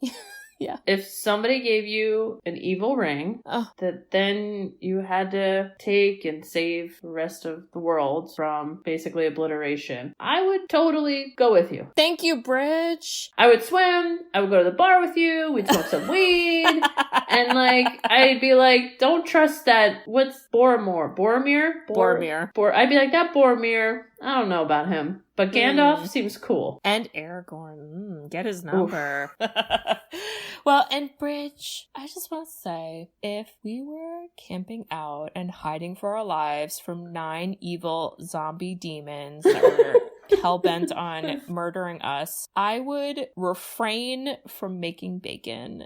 Yeah. If somebody gave you an evil ring that then you had to take and save the rest of the world from basically obliteration, I would totally go with you. Thank you, Bridge. I would swim. I would go to the bar with you. We'd smoke some weed. And like, I'd be like, don't trust that. What's Boromir? Boromir? I'd be like, that Boromir, I don't know about him. But Gandalf seems cool. And Aragorn. Get his number. Well, and Bridge, I just want to say, if we were camping out and hiding for our lives from 9 evil zombie demons that were hell-bent on murdering us, I would refrain from making bacon.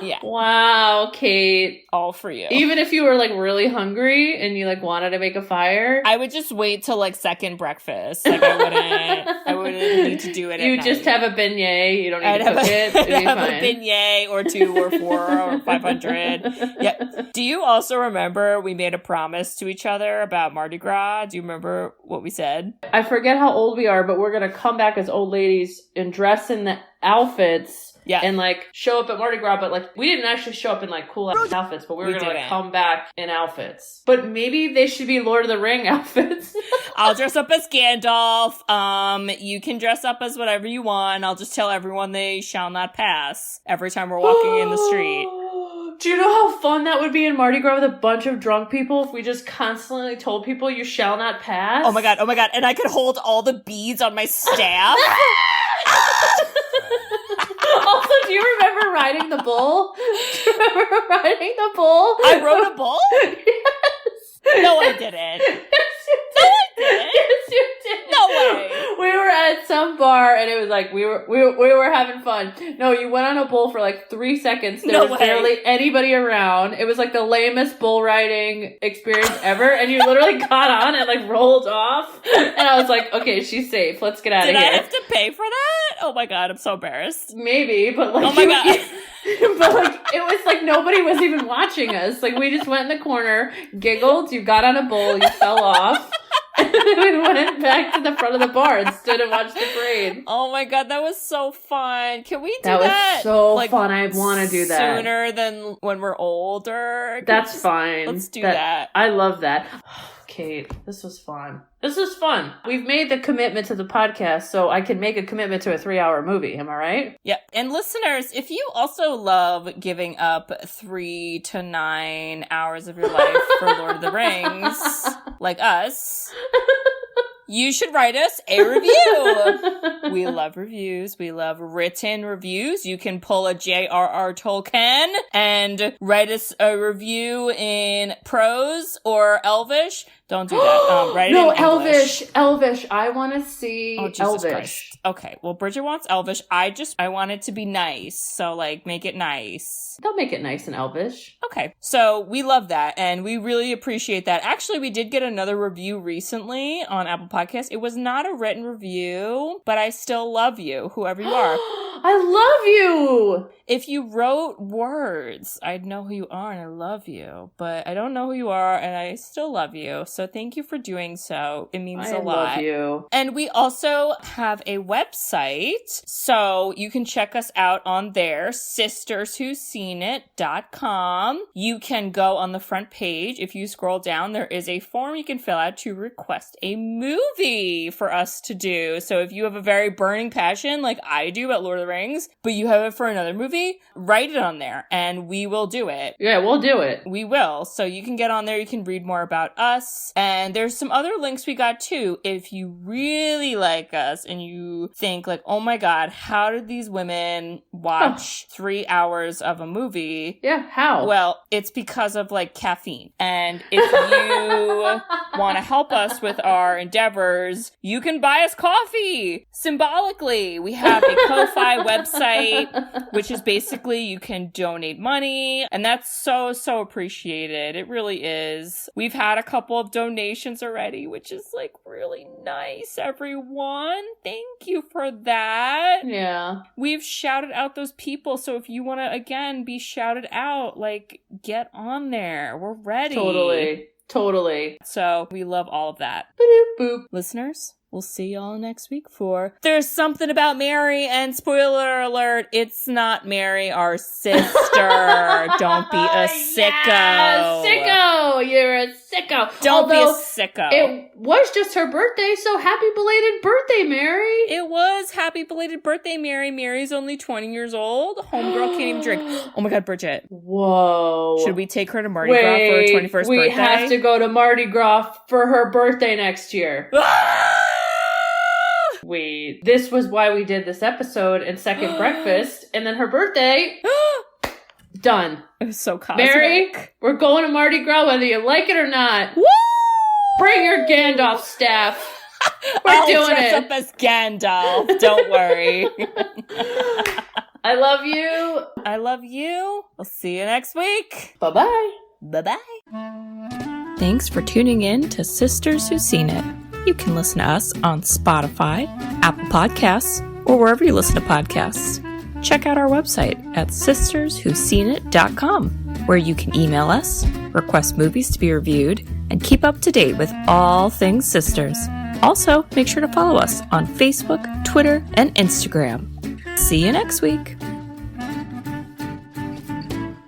Yeah. Wow, Kate. All for you. Even if you were like really hungry and you like wanted to make a fire, I would just wait till like second breakfast. Like I wouldn't need to do it at you night. just have a beignet. You don't need to cook it. It'd be have fine. a beignet or 2 or 4 or 500. Yeah. Do you also remember we made a promise to each other about Mardi Gras? Do you remember what we said? I forget how old we are, but we're going to come back as old ladies and dress in the outfits. Yeah. And like show up at Mardi Gras, but like we didn't actually show up in like cool outfits, but we were going to like come back in outfits. But maybe they should be Lord of the Ring outfits. I'll dress up as Gandalf. You can dress up as whatever you want. I'll just tell everyone they shall not pass every time we're walking in the street. Do you know how fun that would be in Mardi Gras with a bunch of drunk people if we just constantly told people you shall not pass? Oh my god. And I could hold all the beads on my staff. Also, do you remember riding the bull? Do you remember riding the bull? I rode a bull? Yes. No, I didn't. Yes, you did. No, I didn't. Yes, you did. No way. We were at some bar and it was like we were having fun. No, you went on a bull for like 3 seconds. There was barely anybody around. It was like the lamest bull riding experience ever. And you literally got on and like rolled off. And I was like, okay, she's safe. Let's get out of here. Did I have to pay for that? Oh my god, I'm so embarrassed. Maybe, but like, oh my god. But like, it was like nobody was even watching us. Like, we just went in the corner, giggled, you got on a bull, you fell off. And we went back to the front of the bar and stood and watched the parade. Oh my god, that was so fun. Can we do That that? was so fun. I want to do that. Sooner than when we're older? That's fine. Let's do that. I love that. Kate, this was fun. This was fun. We've made the commitment to the podcast, so I can make a commitment to a 3-hour movie. Am I right? Yeah. And listeners, if you also love giving up 3 to 9 hours of your life for Lord of the Rings, like us, you should write us a review. We love reviews. We love written reviews. You can pull a J.R.R. Tolkien and write us a review in prose or Elvish. Don't do that. Write it in English. Elvish. I want to see Elvish. Christ. Okay, well, Bridget wants Elvish. I want it to be nice. So, like, make it nice. They'll make it nice in Elvish. Okay, so we love that, and we really appreciate that. Actually, we did get another review recently on Apple Podcasts. It was not a written review, but I still love you, whoever you are. I love you! If you wrote words, I'd know who you are and I love you, but I don't know who you are and I still love you. So thank you for doing so. It means a lot. I love you. And we also have a website, so you can check us out on there, sisterswhoseenit.com. You can go on the front page. If you scroll down, there is a form you can fill out to request a movie for us to do. So if you have a very burning passion like I do about Lord of the Rings, but you have it for another movie, write it on there and we will do it. Yeah, we'll do it. We will. So you can get on there. You can read more about us. And there's some other links we got too. If you really like us and you think like, oh my God, how did these women watch 3 hours of a movie? Yeah, how? Well, it's because of like caffeine. And if you want to help us with our endeavors, you can buy us coffee symbolically. We have a Ko-Fi website, which is basically you can donate money, and that's so appreciated. It really is. We've had a couple of donations already, which is like really nice, everyone. Thank you for that. Yeah. We've shouted out those people, so if you want to again be shouted out, like get on there. We're ready. Totally. So we love all of that. Boop, boop. Listeners, we'll see y'all next week for There's Something About Mary, and spoiler alert, it's not Mary, our sister. Don't be a sicko. Yeah, sicko! You're a sicko. Don't be a sicko. It was just her birthday, so happy belated birthday, Mary. It was. Happy belated birthday, Mary. Mary's only 20 years old. Homegirl can't even drink. Oh my God, Bridget. Whoa. Should we take her to Mardi Gras for her 21st birthday? We have to go to Mardi Gras for her birthday next year. Wait, this was why we did this episode and second breakfast, and then her birthday, done. It was so cosmic. Mary, we're going to Mardi Gras whether you like it or not. Woo! Bring your Gandalf staff. We're doing dress it. up as Gandalf. Don't worry. I love you. I love you. We'll see you next week. Bye-bye. Bye-bye. Thanks for tuning in to Sisters Who've Seen It. You can listen to us on Spotify, Apple Podcasts, or wherever you listen to podcasts. Check out our website at sisterswhoseenit.com, where you can email us, request movies to be reviewed, and keep up to date with all things sisters. Also, make sure to follow us on Facebook, Twitter, and Instagram. See you next week.